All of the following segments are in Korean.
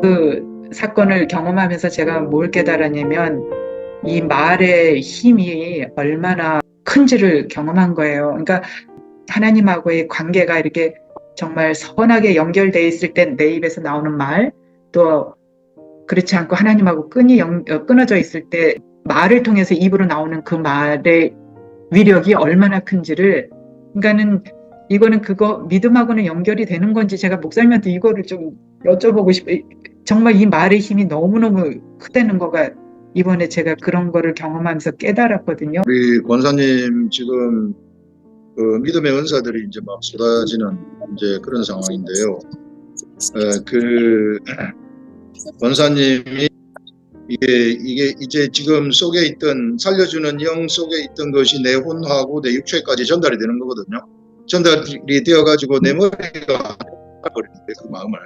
그 사건을 경험하면서 제가 뭘 깨달았냐면 이 말의 힘이 얼마나 큰지를 경험한 거예요. 그러니까 하나님하고의 관계가 이렇게 정말 선하게 연결돼 있을 때 내 입에서 나오는 말, 또 그렇지 않고 하나님하고 끊어져 있을 때 말을 통해서 입으로 나오는 그 말의 위력이 얼마나 큰지를, 그러니까는 이거는 그거 믿음하고는 연결이 되는 건지 제가 목사님한테 이거를 좀 여쭤보고 싶어요. 정말 이 말의 힘이 너무너무 크다는 거가 이번에 제가 그런 거를 경험하면서 깨달았거든요. 우리 권사님 지금 그 믿음의 은사들이 이제 막 쏟아지는 이제 그런 상황인데요. 그 권사님이 이게 이제 지금 속에 있던 살려주는 영 속에 있던 것이 내 혼하고 내 육체까지 전달이 되는 거거든요. 전달이 되어가지고 내 머리가 알아버리는데 그 마음을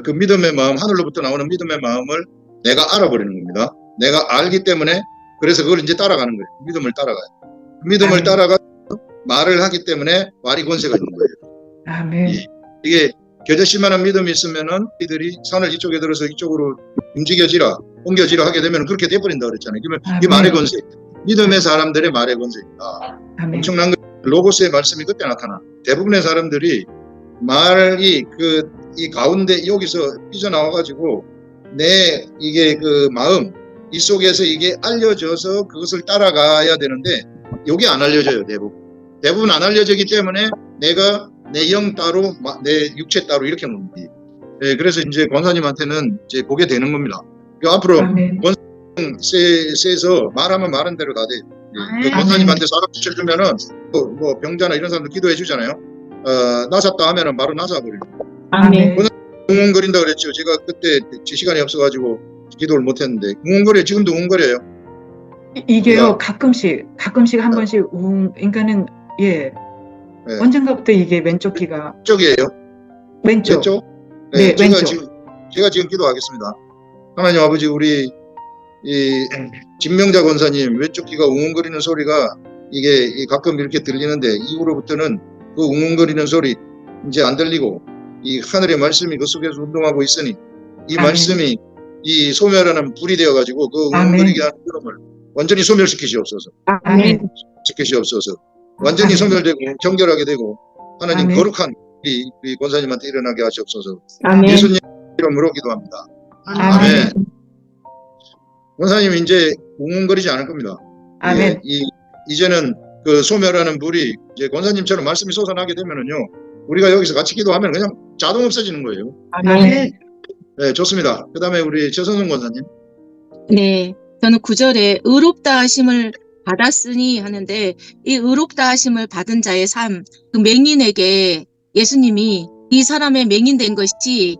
그 믿음의 마음, 하늘로부터 나오는 믿음의 마음을 내가 알아버리는 겁니다. 내가 알기 때문에 그래서 그걸 이제 따라가는 거예요. 믿음을 따라가요. 믿음을 따라가 말을 하기 때문에 말이 권세가 있는 거예요. 아멘. 이게 겨자씨 만한 믿음이 있으면은 이들이 산을 이쪽에 들어서 이쪽으로 움직여지라, 옮겨지라 하게 되면 그렇게 돼버린다 그랬잖아요. 그러면 이게 말의 권세, 믿음의 사람들의 말의 권세입니다. 아멘. 엄청난 거, 로고스의 말씀이 그때 나타나. 대부분의 사람들이 말이 이 가운데 여기서 삐져나와가지고 내 이게 그 마음 이 속에서 이게 알려져서 그것을 따라가야 되는데 여기 안 알려져요. 대부분 안 알려지기 때문에 내가 내 영 따로 내 육체 따로 이렇게 놓는 거예요. 예, 그래서 이제 권사님한테는 이제 보게 되는 겁니다. 앞으로 권사님 세서 말하면 말한 대로 다 돼요. 예, 권사님한테 사람 붙여주면은 뭐 병자나 이런 사람들 기도해 주잖아요. 나섰다 하면은 바로 나서버려요. 아멘. 웅웅거린다 그랬죠. 제가 그때 제 시간이 없어가지고 기도를 못했는데 웅웅거려요. 지금도 웅웅거려요. 이게요, 가끔씩 한 번씩 그러니까는 예. 언젠가부터 이게 왼쪽 귀가 왼쪽이에요. 왼쪽. 네, 왼쪽. 제가 지금 기도하겠습니다. 하나님 아버지, 우리 이 진명자 권사님 왼쪽 귀가 웅웅거리는 소리가 이게 가끔 이렇게 들리는데 이후로부터는 그 웅웅거리는 소리 이제 안 들리고 이 하늘의 말씀이 그 속에서 운동하고 있으니 이 말씀이 이 소멸하는 불이 되어가지고 그 웅웅거리게 하는 흐름을 완전히 소멸시키시옵소서. 아멘. 시키시옵소서. 완전히 소멸되고 정결하게 되고 하나님 거룩한 우리 권사님한테 일어나게 하시옵소서. 아멘. 예수님 이름으로 기도합니다. 아멘. 권사님 이제 웅웅거리지 않을 겁니다. 아멘. 이제는 그 소멸하는 불이 이제 권사님처럼 말씀이 솟아나게 되면은요, 우리가 여기서 같이 기도하면 그냥 자동 없어지는 거예요. 아멘. 네, 좋습니다. 그 다음에 우리 최선성 권사님. 네, 저는 9절에 의롭다 하심을 받았으니 하는데 이 의롭다 하심을 받은 자의 삶, 그 맹인에게 예수님이 이 사람의 맹인된 것이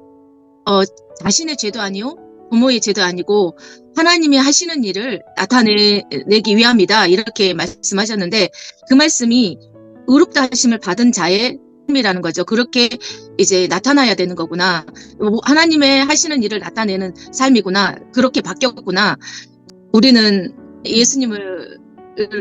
자신의 죄도 아니요 부모의 죄도 아니고 하나님이 하시는 일을 나타내기 위함이다 이렇게 말씀하셨는데 그 말씀이 의롭다 하심을 받은 자의 삶이라는 거죠. 그렇게 이제 나타나야 되는 거구나. 하나님의 하시는 일을 나타내는 삶이구나. 그렇게 바뀌었구나. 우리는 예수님을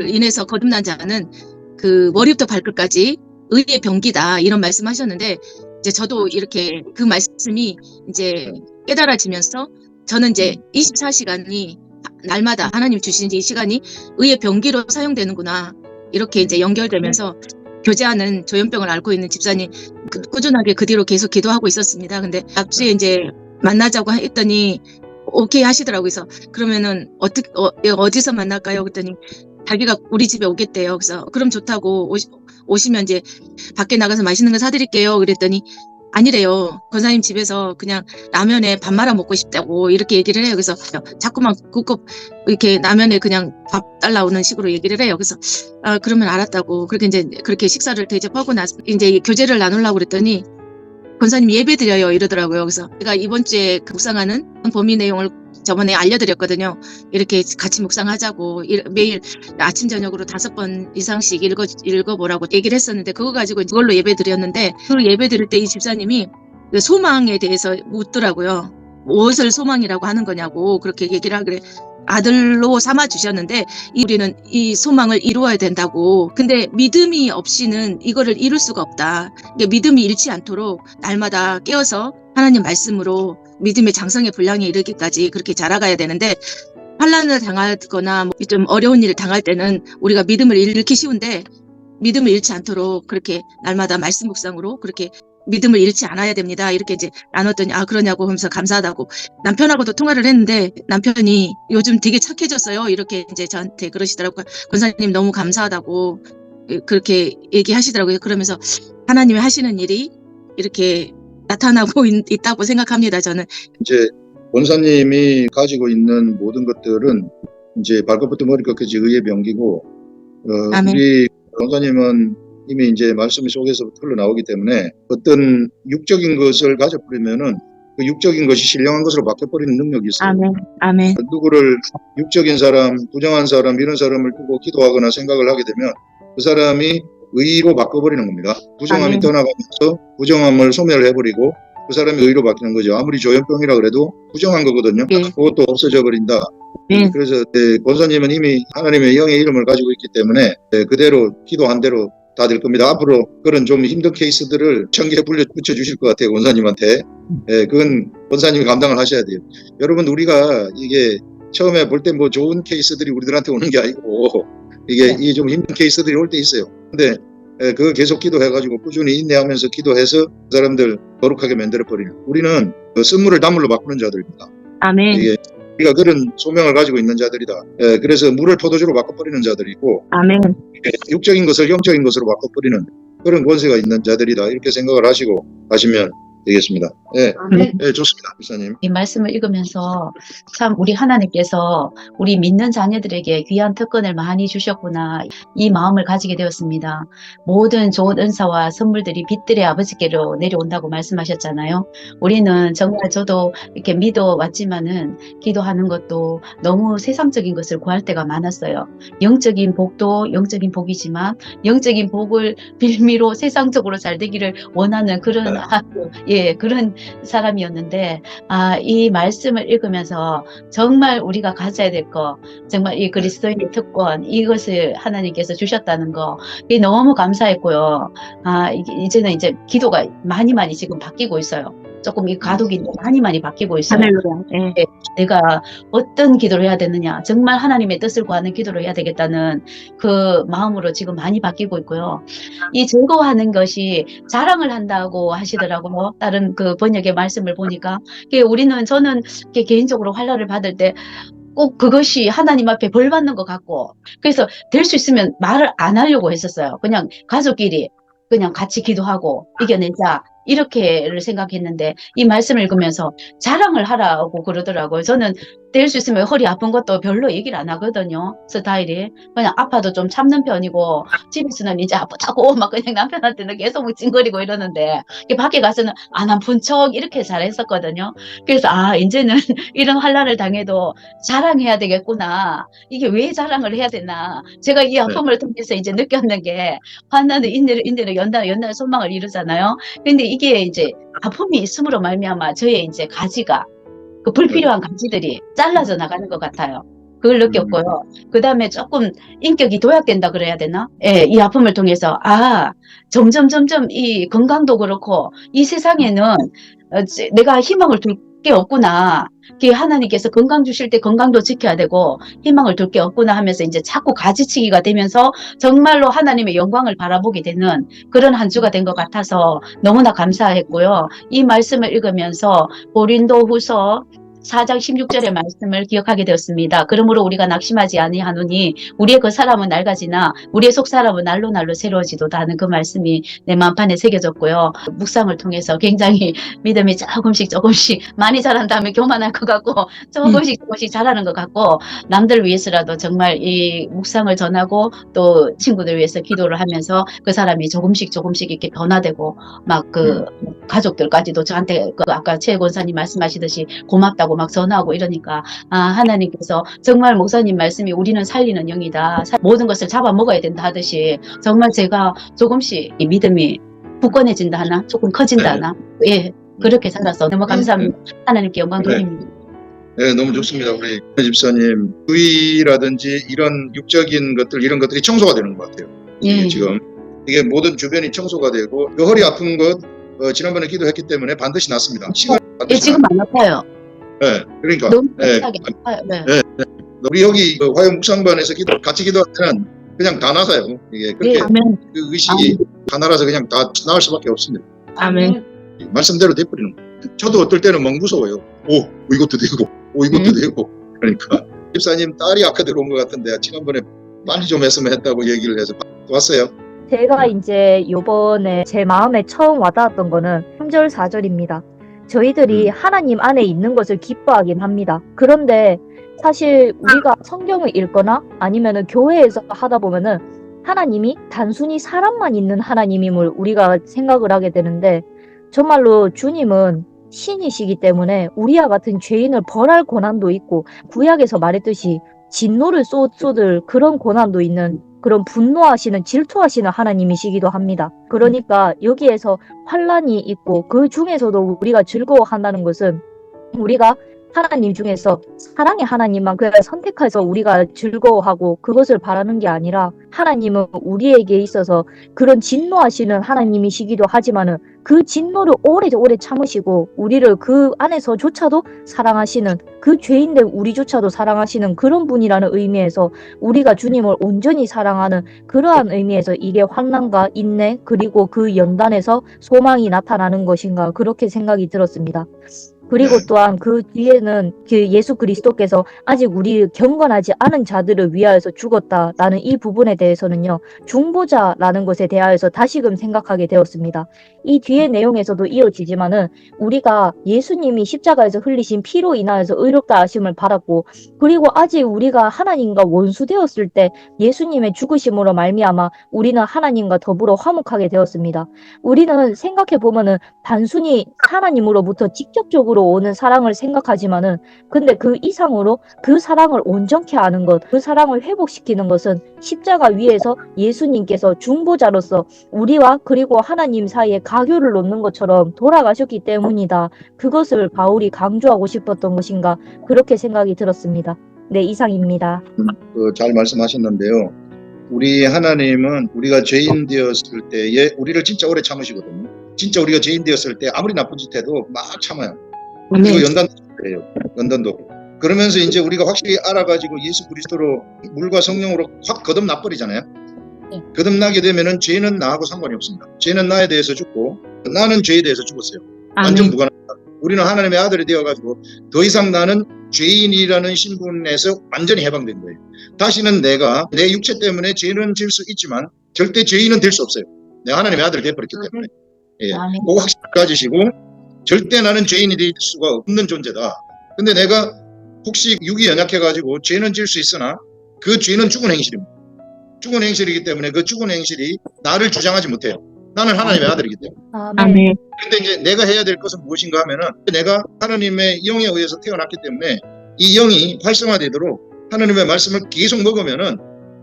인해서 거듭난 자는 그 머리부터 발끝까지 의의 병기다 이런 말씀하셨는데 이제 저도 이렇게 그 말씀이 이제 깨달아지면서 저는 이제 24시간이 날마다 하나님 주신 이 시간이 의의 병기로 사용되는구나 이렇게 이제 연결되면서 교제하는 조현병을 앓고 있는 집사님 꾸준하게 그 뒤로 계속 기도하고 있었습니다. 근데 앞주에 이제 만나자고 했더니 오케이 하시더라고요. 그래서 그러면은 어디서 만날까요? 그랬더니 자기가 우리 집에 오겠대요. 그래서 그럼 좋다고 오시면 이제 밖에 나가서 맛있는 거 사드릴게요. 그랬더니 아니래요. 권사님 집에서 그냥 라면에 밥 말아 먹고 싶다고 이렇게 얘기를 해요. 그래서 자꾸만 굽고 이렇게 라면에 그냥 밥 달라오는 식으로 얘기를 해요. 그래서 그러면 알았다고 그렇게 이제 그렇게 식사를 대접하고 나서 이제 교제를 나누려고 그랬더니 권사님 예배 드려요 이러더라고요. 그래서 제가 이번 주에 묵상하는 범위 내용을 저번에 알려드렸거든요. 이렇게 같이 묵상하자고 매일 아침 저녁으로 5번 이상씩 읽어보라고 얘기를 했었는데 그거 가지고 그걸로 예배 드렸는데 그 예배 드릴 때 이 집사님이 그 소망에 대해서 묻더라고요. 무엇을 소망이라고 하는 거냐고 그렇게 얘기를 하길래 아들로 삼아 주셨는데 우리는 이 소망을 이루어야 된다고. 근데 믿음이 없이는 이거를 이룰 수가 없다. 그러니까 믿음이 잃지 않도록 날마다 깨어서 하나님 말씀으로 믿음의 장성의 분량에 이르기까지 그렇게 자라가야 되는데, 환난을 당하거나 좀 어려운 일을 당할 때는 우리가 믿음을 잃기 쉬운데, 믿음을 잃지 않도록 그렇게 날마다 말씀 묵상으로 그렇게 믿음을 잃지 않아야 됩니다. 이렇게 이제 나눴더니, 그러냐고 하면서 감사하다고. 남편하고도 통화를 했는데 남편이 요즘 되게 착해졌어요. 이렇게 이제 저한테 그러시더라고요. 권사님 너무 감사하다고 그렇게 얘기하시더라고요. 그러면서 하나님이 하시는 일이 이렇게 나타나고 있다고 생각합니다. 저는. 이제 권사님이 가지고 있는 모든 것들은 이제 발끝부터 머리끝까지 의의 병기고, 아멘. 우리 권사님은 이미 이제 말씀 속에서 흘러나오기 때문에 어떤 육적인 것을 가져버리면은 그 육적인 것이 신령한 것으로 바뀌어버리는 능력이 있어요. 아멘. 아멘. 누구를 육적인 사람, 부정한 사람, 이런 사람을 두고 기도하거나 생각을 하게 되면 그 사람이 의로 바꿔버리는 겁니다. 부정함이 아멘. 떠나가면서 부정함을 소멸해버리고 그 사람이 의로 바뀌는 거죠. 아무리 조현병이라 그래도 부정한 거거든요. 예. 그것도 없어져 버린다. 네. 그래서 권사님은 이미 하나님의 영의 이름을 가지고 있기 때문에 그대로 기도한 대로 다 될 겁니다. 앞으로 그런 좀 힘든 케이스들을 1000개 붙여주실 것 같아요. 권사님한테. 그건 권사님이 감당을 하셔야 돼요. 여러분, 우리가 이게 처음에 볼 때 뭐 좋은 케이스들이 우리들한테 오는 게 아니고 이게 좀 힘든 케이스들이 올 때 있어요. 근데 그거 계속 기도해가지고 꾸준히 인내하면서 기도해서 그 사람들 거룩하게 만들어버리는, 우리는 그 쓴물을 단물로 바꾸는 자들입니다. 아멘. 이게 우리가 그런 소명을 가지고 있는 자들이다. 그래서 물을 포도주로 바꿔버리는 자들이고, 아멘. 육적인 것을 영적인 것으로 바꿔버리는 그런 권세가 있는 자들이다. 이렇게 생각을 하시고 가시면 되겠습니다. 좋습니다. 목사님. 이 말씀을 읽으면서 참 우리 하나님께서 우리 믿는 자녀들에게 귀한 특권을 많이 주셨구나, 이 마음을 가지게 되었습니다. 모든 좋은 은사와 선물들이 빛들의 아버지께로 내려온다고 말씀하셨잖아요. 우리는 정말 저도 이렇게 믿어왔지만은 기도하는 것도 너무 세상적인 것을 구할 때가 많았어요. 영적인 복도 영적인 복이지만 영적인 복을 빌미로 세상적으로 잘 되기를 원하는 그런 그런 사람이었는데, 이 말씀을 읽으면서 정말 우리가 가져야 될 거, 정말 이 그리스도인의 특권, 이것을 하나님께서 주셨다는 거, 이게 너무 감사했고요. 이제는 이제 기도가 많이 지금 바뀌고 있어요. 조금 이 가독이 많이 바뀌고 있어요. 할렐루야. 예. 내가 어떤 기도를 해야 되느냐, 정말 하나님의 뜻을 구하는 기도를 해야 되겠다는 그 마음으로 지금 많이 바뀌고 있고요. 이 즐거워하는 것이 자랑을 한다고 하시더라고요. 다른 그 번역의 말씀을 보니까. 저는 개인적으로 환난을 받을 때 꼭 그것이 하나님 앞에 벌 받는 것 같고, 그래서 될 수 있으면 말을 안 하려고 했었어요. 그냥 가족끼리 그냥 같이 기도하고 이겨내자, 이렇게를 생각했는데, 이 말씀을 읽으면서 자랑을 하라고 그러더라고요. 저는 될 수 있으면 허리 아픈 것도 별로 얘기를 안 하거든요. 스타일이. 그냥 아파도 좀 참는 편이고, 집에서는 이제 아프다고 막 그냥 남편한테는 계속 찡거리고 이러는데, 밖에 가서는 안 아픈 척 이렇게 잘했었거든요. 그래서 이제는 이런 환난을 당해도 자랑해야 되겠구나. 이게 왜 자랑을 해야 되나. 제가 이 아픔을 통해서 이제 느꼈는 게, 환난은 인내를 연단 소망을 이루잖아요. 근데 이게 이제 아픔이 있음으로 말미암아 저의 이제 가지가, 그 불필요한 가지들이 잘라져 나가는 것 같아요. 그걸 느꼈고요. 그 다음에 조금 인격이 도약된다 그래야 되나? 이 아픔을 통해서 점점 이 건강도 그렇고 이 세상에는 내가 희망을 둘 게 없구나. 하나님께서 건강 주실 때 건강도 지켜야 되고 희망을 둘 게 없구나 하면서 이제 자꾸 가지치기가 되면서 정말로 하나님의 영광을 바라보게 되는 그런 한 주가 된 것 같아서 너무나 감사했고요. 이 말씀을 읽으면서 고린도후서 4장 16절의 말씀을 기억하게 되었습니다. 그러므로 우리가 낙심하지 아니하노니 우리의 그 사람은 낡아지나 우리의 속 사람은 날로 새로워지도다 하는 그 말씀이 내 마음판에 새겨졌고요. 묵상을 통해서 굉장히 믿음이 조금씩 많이 자란다면 교만할 것 같고 조금씩 자라는 것 같고, 남들 위해서라도 정말 이 묵상을 전하고 또 친구들 위해서 기도를 하면서 그 사람이 조금씩 이렇게 변화되고, 막 그 가족들까지도 저한테 아까 최 권사님 말씀하시듯이 고맙다고 막 전하고 이러니까, 하나님께서 정말 목사님 말씀이 우리는 살리는 영이다, 모든 것을 잡아먹어야 된다 하듯이 정말 제가 조금씩 이 믿음이 굳건해진다 하나, 조금 커진다 하나, 그렇게 살아서 너무 감사합니다. 하나님께 영광 돌립니다. 너무 좋습니다. 우리 집사님, 의라든지 이런 육적인 것들, 이런 것들이 청소가 되는 것 같아요. 지금 이게 모든 주변이 청소가 되고, 그 허리 아픈 것, 지난번에 기도했기 때문에 반드시 낫습니다. 시간 예, 반드시 지금 안 아파요. 네, 그러니까 너무 네, 심하게 아파요. 네. 우리 여기 화요 묵상반에서 같이 기도할 때는 그냥 다 나가요. 이게 그렇게 네, 아멘. 그 의식이 하나라서 그냥 다 나갈 수밖에 없습니다. 아멘. 말씀대로 돼버리는 거예요. 저도 어떨 때는 막 무서워요. 이것도 되고, 이것도 되고. 그러니까 집사님 딸이 아까 들어온 것 같은데 지난번에 빨리 좀 했으면 했다고 얘기를 해서 왔어요. 제가 이제 요번에 제 마음에 처음 와닿았던 거는 3절, 4절입니다. 저희들이 하나님 안에 있는 것을 기뻐하긴 합니다. 그런데 사실 우리가 성경을 읽거나 아니면은 교회에서 하다 보면은 하나님이 단순히 사람만 있는 하나님임을 우리가 생각을 하게 되는데 정말로 주님은 신이시기 때문에 우리와 같은 죄인을 벌할 권한도 있고 구약에서 말했듯이 진노를 쏟을 그런 권한도 있는 그런 분노하시는 질투하시는 하나님이시기도 합니다. 그러니까 여기에서 환란이 있고 그 중에서도 우리가 즐거워한다는 것은 우리가 하나님 중에서 사랑의 하나님만 그냥 선택해서 우리가 즐거워하고 그것을 바라는 게 아니라 하나님은 우리에게 있어서 그런 진노하시는 하나님이시기도 하지만은 그 진노를 오래오래 참으시고 우리를 그 안에서조차도 사랑하시는 그 죄인된 우리조차도 사랑하시는 그런 분이라는 의미에서 우리가 주님을 온전히 사랑하는 그러한 의미에서 이게 환난과 인내 그리고 그 연단에서 소망이 나타나는 것인가 그렇게 생각이 들었습니다. 그리고 또한 그 뒤에는 그 예수 그리스도께서 아직 우리 경건하지 않은 자들을 위하여서 죽었다라는 이 부분에 대해서는요. 중보자라는 것에 대하여서 다시금 생각하게 되었습니다. 이 뒤의 내용에서도 이어지지만은 우리가 예수님이 십자가에서 흘리신 피로 인하여서 의롭다 하심을 받았고 그리고 아직 우리가 하나님과 원수되었을 때 예수님의 죽으심으로 말미암아 우리는 하나님과 더불어 화목하게 되었습니다. 우리는 생각해 보면은 단순히 하나님으로부터 직접적으로 오는 사랑을 생각하지만은 근데 그 이상으로 그 사랑을 온전케 하는 것, 그 사랑을 회복시키는 것은 십자가 위에서 예수님께서 중보자로서 우리와 그리고 하나님 사이에 가교를 놓는 것처럼 돌아가셨기 때문이다. 그것을 바울이 강조하고 싶었던 것인가 그렇게 생각이 들었습니다. 네, 이상입니다. 잘 말씀하셨는데요. 우리 하나님은 우리가 죄인 되었을 때에 우리를 진짜 오래 참으시거든요. 진짜 우리가 죄인 되었을 때 아무리 나쁜 짓 해도 막 참아요. 그리고 연단도 그래요. 연단도. 그러면서 이제 우리가 확실히 알아가지고 예수 그리스도로 물과 성령으로 확 거듭나 버리잖아요. 거듭나게 되면은 죄는 나하고 상관이 없습니다. 죄는 나에 대해서 죽고 나는 죄에 대해서 죽었어요. 완전 무관합니다. 우리는 하나님의 아들이 되어가지고 더 이상 나는 죄인이라는 신분에서 완전히 해방된 거예요. 다시는 내가 내 육체 때문에 죄는 질 수 있지만 절대 죄인은 될 수 없어요. 내가 하나님의 아들이 되어버렸기 때문에. 예, 꼭 확실히 가지시고 절대 나는 죄인이 될 수가 없는 존재다. 근데 내가 혹시 육이 연약해가지고 죄는 질 수 있으나 그 죄는 죽은 행실입니다. 죽은 행실이기 때문에 그 죽은 행실이 나를 주장하지 못해요. 나는 하나님의 아들이기 때문에. 아멘. 근데 이제 내가 해야 될 것은 무엇인가 하면은 내가 하나님의 영에 의해서 태어났기 때문에 이 영이 활성화되도록 하나님의 말씀을 계속 먹으면은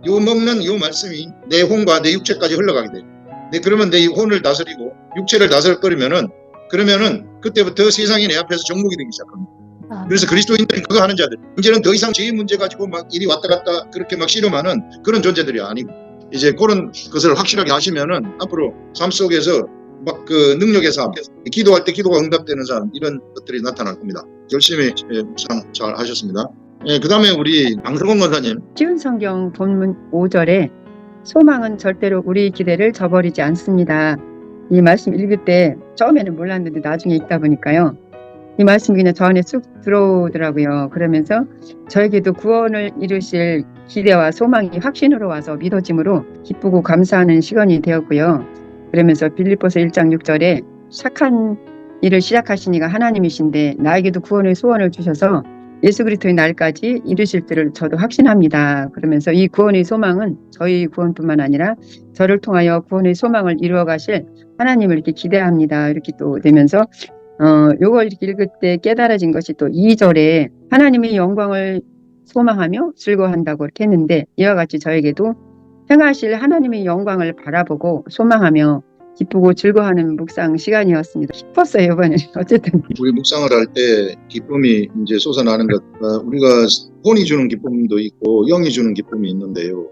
요 먹는 요 말씀이 내 혼과 내 육체까지 흘러가게 돼요. 네, 그러면 내 혼을 다스리고 육체를 다스려버리면은 그러면은 그때부터 세상이 내 앞에서 정복이 되기 시작합니다. 그래서 그리스도인들이 그거 하는 자들 이제는 더 이상 죄의 문제 가지고 막 이리 왔다 갔다 그렇게 막 씨름하는 그런 존재들이 아니고 이제 그런 것을 확실하게 하시면은 앞으로 삶 속에서 막 그 능력의 삶, 기도할 때 기도가 응답되는 삶 이런 것들이 나타날 겁니다. 열심히 묵상 잘 하셨습니다. 예, 그 다음에 우리 강성원 권사님. 쉬운 성경 본문 5절에 소망은 절대로 우리 기대를 저버리지 않습니다. 이 말씀 읽을 때 처음에는 몰랐는데 나중에 읽다 보니까요. 이 말씀이 그냥 저 안에 쑥 들어오더라고요. 그러면서 저에게도 구원을 이루실 기대와 소망이 확신으로 와서 믿어짐으로 기쁘고 감사하는 시간이 되었고요. 그러면서 빌립보서 1장 6절에 착한 일을 시작하신 이가 하나님이신데 나에게도 구원의 소원을 주셔서 예수 그리스도의 날까지 이루실 줄을 저도 확신합니다. 그러면서 이 구원의 소망은 저희 구원뿐만 아니라 저를 통하여 구원의 소망을 이루어 가실 하나님을 이렇게 기대합니다. 이렇게 또 되면서 요걸 이렇게 읽을 때 깨달아진 것이 또 2절에 하나님의 영광을 소망하며 즐거워한다고 이렇게 했는데 이와 같이 저에게도 행하실 하나님의 영광을 바라보고 소망하며 기쁘고 즐거워하는 묵상 시간이었습니다. 기뻤어요, 이번에. 어쨌든. 우리 묵상을 할 때 기쁨이 이제 솟아나는 것, 우리가 혼이 주는 기쁨도 있고 영이 주는 기쁨이 있는데요.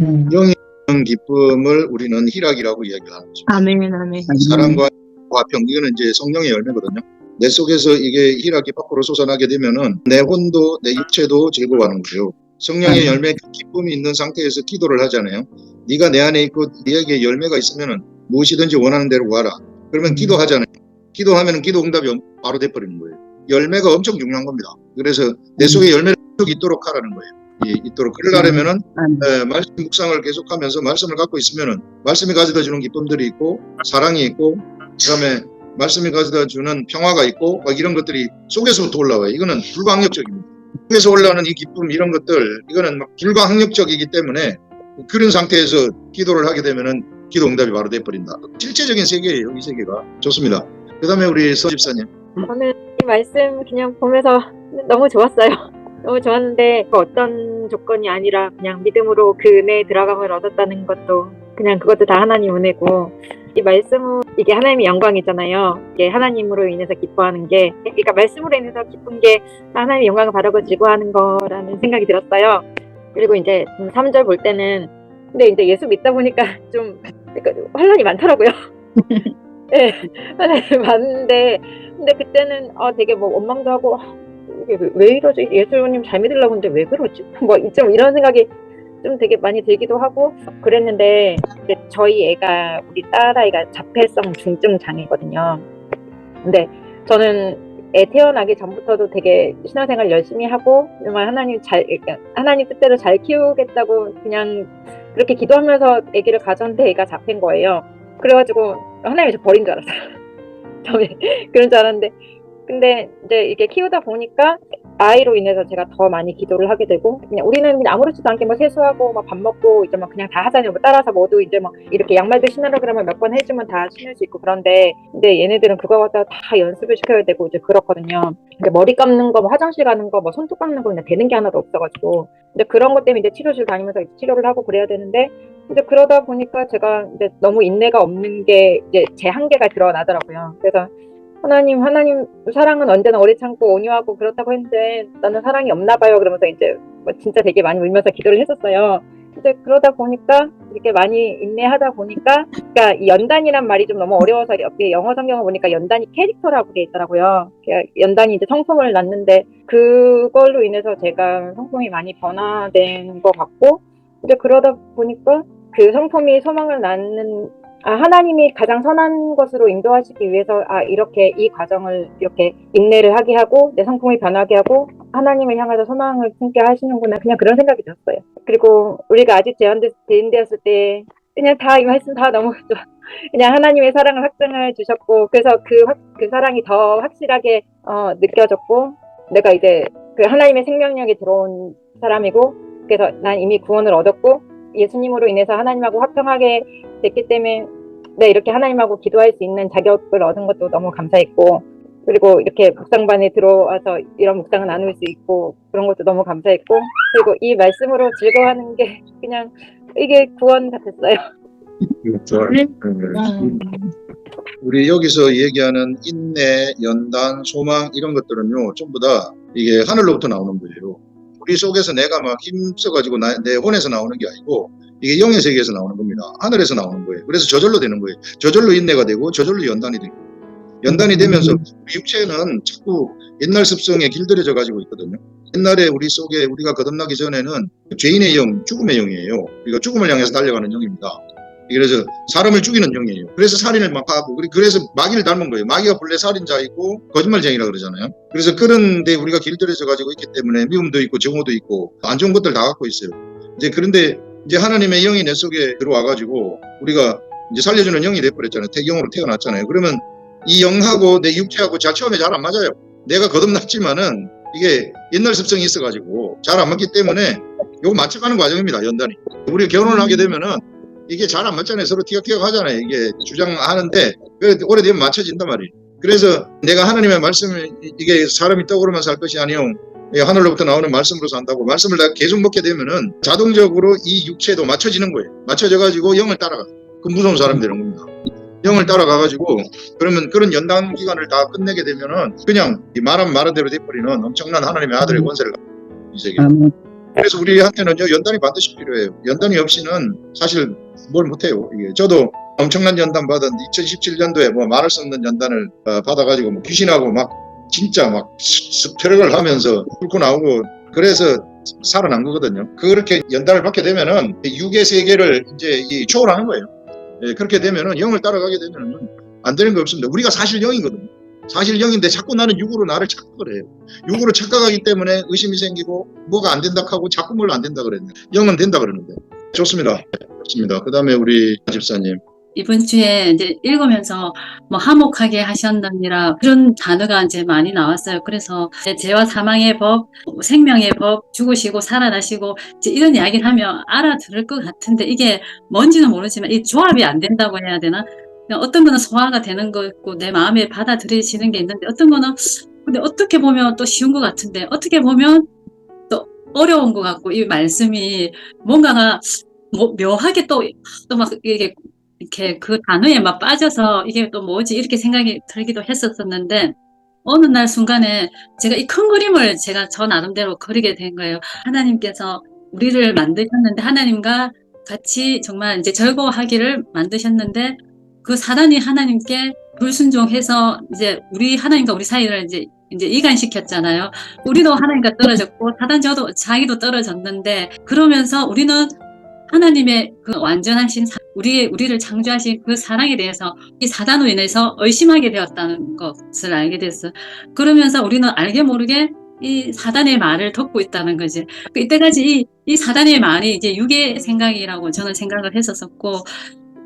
영이 주는 기쁨을 우리는 희락이라고 이야기하는 거죠. 아멘. 아멘. 사랑과 화평 이거는 이제 성령의 열매거든요. 내 속에서 이게 희락이 밖으로 솟아나게 되면은 내 혼도 내 육체도 즐거워하는 거예요. 성령의 열매 기쁨이 있는 상태에서 기도를 하잖아요. 네가 내 안에 있고 네에게 열매가 있으면은 무엇이든지 원하는 대로 구하라. 그러면 기도하잖아요. 기도하면은 기도 응답이 바로 돼버리는 거예요. 열매가 엄청 중요한 겁니다. 그래서 내 속에 열매를 계속 있도록 하라는 거예요. 있도록 그러려면은 말씀 묵상을 계속하면서 말씀을 갖고 있으면은 말씀이 가져다 주는 기쁨들이 있고 사랑이 있고 그다음에 말씀이 가져다 주는 평화가 있고 막 이런 것들이 속에서부터 올라와요. 이거는 불가항력적입니다. 속에서 올라오는 이 기쁨 이런 것들 이거는 막 불가항력적이기 때문에 그런 상태에서 기도를 하게 되면은 기도 응답이 바로 돼버린다. 실제적인 세계예요. 이 세계가. 좋습니다. 그다음에 우리 서 집사님. 저는 이 말씀 그냥 보면서 너무 좋았어요. 너무 좋았는데 어떤 조건이 아니라 그냥 믿음으로 그 은혜에 들어감을 얻었다는 것도 그냥 그것도 다 하나님 은혜고 이 말씀은 이게 하나님의 영광이잖아요. 이게 하나님으로 인해서 기뻐하는 게 그러니까 말씀으로 인해서 기쁜 게 하나님의 영광을 바라고 하는 거라는 생각이 들었어요. 그리고 이제 3절 볼 때는 근데 이제 예수 믿다 보니까 좀 그러니까 환란이 많더라고요. 네, 환란이 많은데 근데 그때는 되게 뭐 원망도 하고 이게 왜 이러지? 예수님 잘 믿으려고 했는데 왜 그러지? 뭐 좀 이런 생각이 좀 되게 많이 들기도 하고 그랬는데 이제 저희 애가 우리 딸아이가 자폐성 중증 장애거든요. 근데 저는 애 태어나기 전부터도 되게 신앙생활 열심히 하고 정말 하나님 뜻대로 잘 키우겠다고 그냥 그렇게 기도하면서 아기를 가졌는데 애가 자폐인 거예요. 그래가지고 하나님이 저 버린 줄 알았어요. 처음에 그런 줄 알았는데 근데 이제 이렇게 키우다 보니까 아이로 인해서 제가 더 많이 기도를 하게 되고 그냥 우리는 그냥 아무렇지도 않게 뭐 세수하고 막 밥 먹고 이제 막 그냥 다 하잖아요. 뭐 따라서 모두 이제 막 이렇게 양말도 신으라 그러면 몇 번 해주면 다 신을 수 있고 그런데 근데 얘네들은 그거 갖다가 다 연습을 시켜야 되고 이제 그렇거든요. 근데 머리 감는 거, 뭐 화장실 가는 거, 뭐 손톱 감는 거 그냥 되는 게 하나도 없어가지고 이제 그런 것 때문에 이제 치료실 다니면서 이제 치료를 하고 그래야 되는데 이제 그러다 보니까 제가 이제 너무 인내가 없는 게 이제 제 한계가 드러나더라고요. 그래서 하나님 사랑은 언제나 오래 참고 온유하고 그렇다고 했는데 나는 사랑이 없나 봐요. 그러면서 이제 뭐 진짜 되게 많이 울면서 기도를 했었어요. 근데 그러다 보니까 이렇게 많이 인내하다 보니까 그러니까 이 연단이란 말이 좀 너무 어려워서 이렇게 영어 성경을 보니까 연단이 캐릭터라고 돼 있더라고요. 연단이 이제 성품을 낳는데 그걸로 인해서 제가 성품이 많이 변화된 것 같고 이제 그러다 보니까 그 성품이 소망을 낳는 하나님이 가장 선한 것으로 인도하시기 위해서 이렇게 이 과정을 이렇게 인내를 하게 하고 내 성품이 변하게 하고 하나님을 향해서 소망을 품게 하시는구나 그냥 그런 생각이 들었어요. 그리고 우리가 아직 제인되었을 때 그냥 다 이 말씀 다 너무 좋아. 그냥 하나님의 사랑을 확증해 주셨고 그래서 그 사랑이 더 확실하게 느껴졌고 내가 이제 그 하나님의 생명력이 들어온 사람이고 그래서 난 이미 구원을 얻었고 예수님으로 인해서 하나님하고 화평하게 됐기 때문에 이렇게 하나님하고 기도할 수 있는 자격을 얻은 것도 너무 감사했고 그리고 이렇게 묵상반에 들어와서 이런 묵상을 나눌 수 있고 그런 것도 너무 감사했고 그리고 이 말씀으로 즐거워하는 게 그냥 이게 구원 같았어요. 우리 여기서 얘기하는 인내, 연단, 소망 이런 것들은요 전부 다 이게 하늘로부터 나오는 거예요. 우리 속에서 내가 막 힘써가지고 내 혼에서 나오는 게 아니고 이게 영의 세계에서 나오는 겁니다. 하늘에서 나오는 거예요. 그래서 저절로 되는 거예요. 저절로 인내가 되고 저절로 연단이 되고 연단이 되면서 우리 육체는 자꾸 옛날 습성에 길들여져 가지고 있거든요. 옛날에 우리 속에 우리가 거듭나기 전에는 죄인의 영, 죽음의 영이에요. 그러니까 죽음을 향해서 달려가는 영입니다. 그래서 사람을 죽이는 영이에요. 그래서 살인을 막 하고 그래서 마귀를 닮은 거예요. 마귀가 본래 살인자이고 거짓말쟁이라 그러잖아요. 그래서 그런데 우리가 길들여져 가지고 있기 때문에 미움도 있고 정오도 있고 안 좋은 것들 다 갖고 있어요. 그런데 이제 하나님의 영이 내 속에 들어와 가지고 우리가 이제 살려주는 영이 돼버렸잖아요. 영으로 태어났잖아요. 그러면 이 영하고 내 육체하고 처음에 잘 안 맞아요. 내가 거듭났지만은 이게 옛날 습성이 있어가지고 잘 안 맞기 때문에 이거 맞춰가는 과정입니다. 연단이. 우리 결혼을 하게 되면은 이게 잘 안 맞잖아요. 서로 티격태격 하잖아요. 이게 주장하는데 오래되면 맞춰진단 말이에요. 그래서 내가 하나님의 말씀을 이게 사람이 떡으로만 살 것이 아니요 하늘로부터 나오는 말씀으로 산다고 말씀을 다 계속 먹게 되면은 자동적으로 이 육체도 맞춰지는 거예요. 맞춰져 가지고 영을 따라가. 그 무서운 사람이 되는 겁니다. 영을 따라가 가지고 그러면 그런 연단 기간을 다 끝내게 되면은 그냥 말하면 말한 대로 돼버리는 엄청난 하나님의 아들의 권세를 갖고 이 세계. 그래서 우리한테는요 연단이 반드시 필요해요. 연단이 없이는 사실 뭘 못해요. 이게 저도 엄청난 연단 받은 2017년도에 뭐 말을 섞는 연단을 받아가지고 뭐 귀신하고 막 진짜 막 습혈을 하면서 뚫고 나오고 그래서 살아난 거거든요. 그렇게 연단을 받게 되면은 육의 세계를 이제 초월하는 거예요. 예, 그렇게 되면은 영을 따라가게 되면은 안 되는 거 없습니다. 우리가 사실 영이거든요. 사실 영인데 자꾸 나는 육으로 나를 착각을 해요. 육으로 착각하기 때문에 의심이 생기고 뭐가 안 된다 하고 자꾸 뭘 안 된다 그랬네. 영은 된다 그러는데. 좋습니다. 좋습니다. 그 다음에 우리 집사님. 이번 주에 이제 읽으면서 뭐 화목하게 하셨느니라 그런 단어가 이제 많이 나왔어요. 그래서 이제 죄와 사망의 법, 생명의 법, 죽으시고 살아나시고 이제 이런 이야기를 하면 알아들을 것 같은데 이게 뭔지는 모르지만 이 조합이 안 된다고 해야 되나? 어떤 거는 소화가 되는 거 있고 내 마음에 받아들여지는 게 있는데 어떤 거는 근데 어떻게 보면 또 쉬운 것 같은데 어떻게 보면 또 어려운 것 같고 이 말씀이 뭔가가 뭐 묘하게 또 막 이렇게 그 단어에 막 빠져서 이게 또 뭐지 이렇게 생각이 들기도 했었었는데 어느 날 순간에 제가 이 큰 그림을 제가 저 나름대로 그리게 된 거예요. 하나님께서 우리를 만드셨는데 하나님과 같이 정말 이제 즐거워하기를 만드셨는데 그 사단이 하나님께 불순종해서 이제 우리 하나님과 우리 사이를 이제 이간시켰잖아요. 우리도 하나님과 떨어졌고 사단 자기도 떨어졌는데 그러면서 우리는 하나님의 그 완전하신 우리를 창조하신 그 사랑에 대해서 이 사단으로 인해서 의심하게 되었다는 것을 알게 됐어. 그러면서 우리는 알게 모르게 이 사단의 말을 듣고 있다는 거지. 이때까지 이 사단의 말이 이제 육의 생각이라고 저는 생각을 했었었고,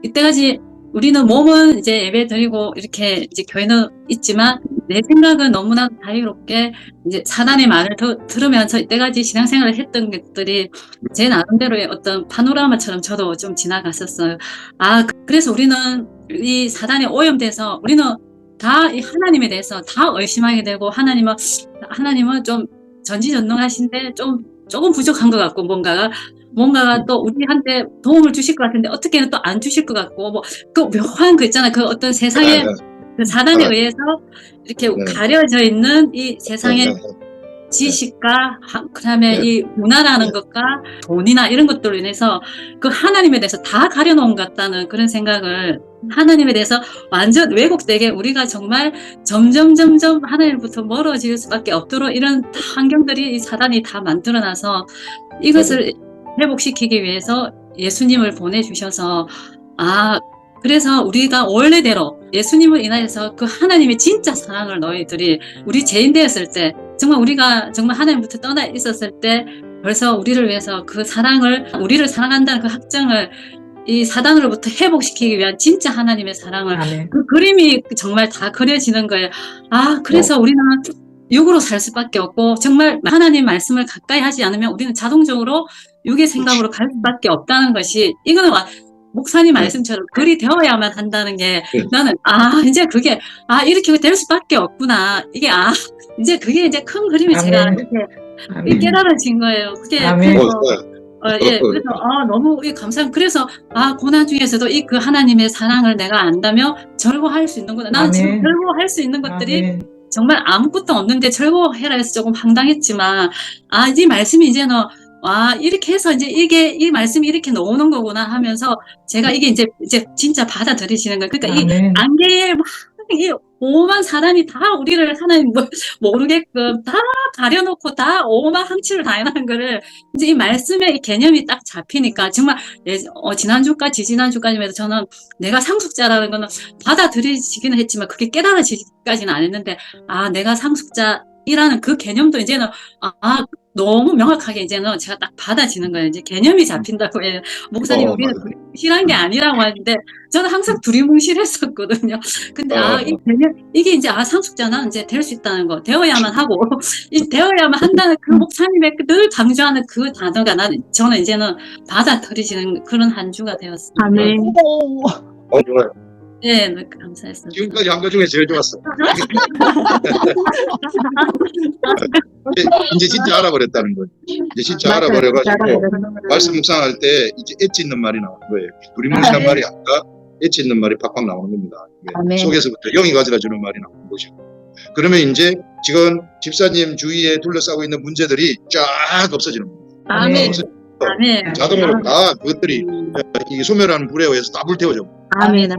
이때까지 우리는 몸은 이제 예배 드리고 이렇게 이제 교회는 있지만 내 생각은 너무나 자유롭게 이제 사단의 말을 들으면서 이때까지 신앙생활을 했던 것들이 제 나름대로의 어떤 파노라마처럼 저도 좀 지나갔었어요. 그래서 우리는 이 사단에 오염돼서 우리는 다 이 하나님에 대해서 다 의심하게 되고 하나님은 좀 전지전능하신데 조금 부족한 것 같고 뭔가가 또 우리한테 도움을 주실 것 같은데 어떻게는 또 안 주실 것 같고 뭐 그 묘한 거 있잖아. 그 어떤 세상의 그 사단에 의해서 이렇게 가려져 있는 이 세상의 지식과 그다음에 이 문화라는 것과 돈이나 이런 것들로 인해서 그 하나님에 대해서 다 가려놓은 것 같다는 그런 생각을 하나님에 대해서 완전 왜곡되게 우리가 정말 점점 하나님부터 멀어질 수밖에 없도록 이런 환경들이 이 사단이 다 만들어놔서 이것을 회복시키기 위해서 예수님을 보내주셔서 그래서 우리가 원래대로 예수님을 인하여서 그 하나님의 진짜 사랑을 너희들이 우리 죄인 되었을 때 정말 우리가 정말 하나님부터 떠나 있었을 때 벌써 우리를 위해서 그 사랑을 우리를 사랑한다는 그 확정을 이 사단으로부터 회복시키기 위한 진짜 하나님의 사랑을 아멘. 그 그림이 정말 다 그려지는 거예요. 그래서 우리는 육으로 살 수밖에 없고 정말 하나님 말씀을 가까이 하지 않으면 우리는 자동적으로 육의 생각으로 갈 수밖에 없다는 것이 이거는 목사님 말씀처럼 글이 되어야만 한다는 게 나는 이제 그게 이렇게 될 수밖에 없구나. 이게 이제 그게 이제 큰 그림이 아멘. 제가 이렇게 깨달아진 거예요. 그게 아멘. 그래서 너무 감사합니다. 그래서 고난 중에서도 그 하나님의 사랑을 내가 안다면 즐거워할 수 있는구나. 나는 지금 아멘. 즐거워할 수 있는 것들이 아멘. 정말 아무것도 없는데 즐거워해라 해서 조금 황당했지만 이 말씀이 이제는 이렇게 해서 이제 이 말씀이 이렇게 나오는 거구나 하면서 제가 이게 이제 진짜 받아들이시는 거예요. 그러니까 이 아멘. 안개에 막 이 오만 사단이 다 우리를 하나님 모르게끔 다 가려놓고 다 오만 항치를 다 해놓은 거를 이제 이 말씀의 이 개념이 딱 잡히니까 정말 지난주까지만 해도 저는 내가 상속자라는 거는 받아들이시기는 했지만 그게 깨달아지기까지는 안 했는데 내가 상속자이라는 그 개념도 이제는 너무 명확하게 이제는 제가 딱 받아지는 거예요. 이제 개념이 잡힌다고 해요. 목사님 우리는 실한 게 아니라고 하는데 저는 항상 두리뭉실했었거든요. 근데 이 개념 이게 이제 상속자는 이제 될 수 있다는 거 되어야만 하고 되어야만 한다는 그 목사님의 늘 강조하는 그 단어가 저는 이제는 받아들이시는 그런 한 주가 되었습니다. 아멘. 좋아요. 네, 감사했습니다. 지금까지 한 것 중에 제일 좋았어. 이제 진짜 알아버렸다는 거예요. 이제 진짜 알아버려가지고 말씀 묵상할 때 이제 엣지 있는 말이 나오는 거예요. 두리뭉실한 말이 아니라 엣지 있는 말이 팍팍 나오는 겁니다. 속에서부터 영이 가져다주는 말이 나오는 것이고. 그러면 이제 지금 집사님 주위에 둘러싸고 있는 문제들이 쫙 없어지는 겁니다. 아멘. 아멘. 자동으로 다 그것들이 이 소멸하는 불에 의해서 다 불태워져. 아멘.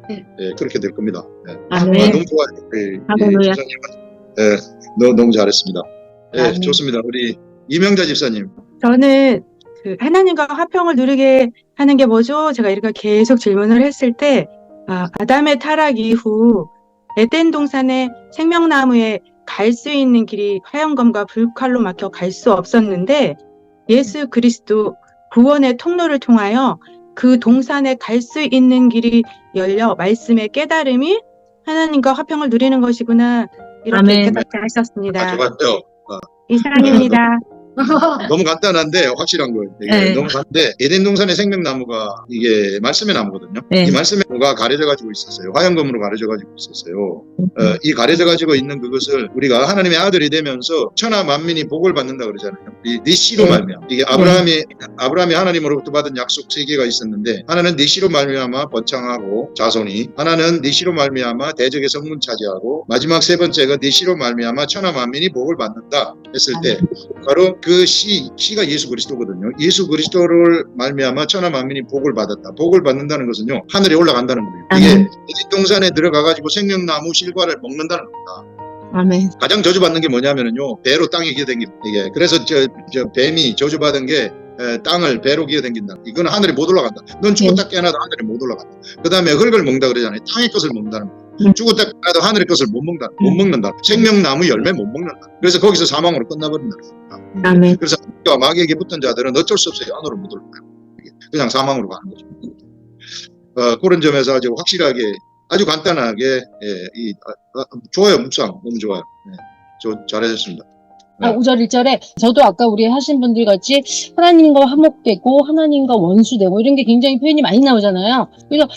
예, 그렇게 될 겁니다. 예. 아멘. 너무 좋아요. 예, 할렐루야. 집사님. 예, 너무 잘했습니다. 예, 아멘. 좋습니다. 우리 이명자 집사님. 저는 그 하나님과 화평을 누리게 하는 게 뭐죠? 제가 이렇게 계속 질문을 했을 때, 아담의 타락 이후 에덴 동산의 생명나무에 갈 수 있는 길이 화영검과 불칼로 막혀 갈 수 없었는데, 예수 그리스도 구원의 통로를 통하여 그 동산에 갈 수 있는 길이 열려 말씀의 깨달음이 하나님과 화평을 누리는 것이구나, 이렇게 아멘. 깨닫게 하셨습니다. 좋았죠. 이상입니다. 너무 간단한데 확실한 거예요. 이게 네. 너무 간단한데 에덴 동산의 생명나무가 이게 말씀의 나무거든요. 네. 이 말씀의 나무가 가려져 가지고 있었어요. 화영검으로 가려져 가지고 있었어요. 이 가려져 가지고 있는 그것을 우리가 하나님의 아들이 되면서 천하 만민이 복을 받는다 그러잖아요. 네 씨로 말미암아. 이게 아브라함이 하나님으로부터 받은 약속 3개가 있었는데, 하나는 네 씨로 말미암아 번창하고 자손이, 하나는 네 씨로 말미암아 대적의 성문 차지하고, 마지막 3번째가 네 씨로 말미암아 천하 만민이 복을 받는다 했을 때, 바로 그 씨가 예수 그리스도거든요. 예수 그리스도를 말미암아 천하 만민이 복을 받았다. 복을 받는다는 것은요, 하늘에 올라간다는 거예요. 이게 에덴 동산에 들어가 가지고 생명나무 실과를 먹는다는 겁니다. 아멘. 가장 저주받는 게 뭐냐면은요, 배로 땅에 기어댕깁니다. 이게 그래서 저 뱀이 저주받은 게 땅을 배로 기어댕긴다. 이건 하늘에 못 올라간다. 넌 죽었다 깨어나도 하늘에 못 올라간다. 그 다음에 흙을 먹는다 그러잖아요. 땅의 것을 먹는다는 거예요. 죽었다 깨어나도 하늘의 것을 못 먹는다. 생명나무 열매 못 먹는다. 그래서 거기서 사망으로 끝나버린다. 아멘. 그래서 마귀에게 붙은 자들은 어쩔 수 없어요. 안으로 못 올라가요. 그냥 사망으로 가는 거죠. 그런 점에서 아주 확실하게, 아주 간단하게, 좋아요. 묵상 너무 좋아요. 잘하셨습니다. 5절 1절에 저도 아까 우리 하신 분들 같이 하나님과 화목되고 하나님과 원수되고 이런 게 굉장히 표현이 많이 나오잖아요. 그래서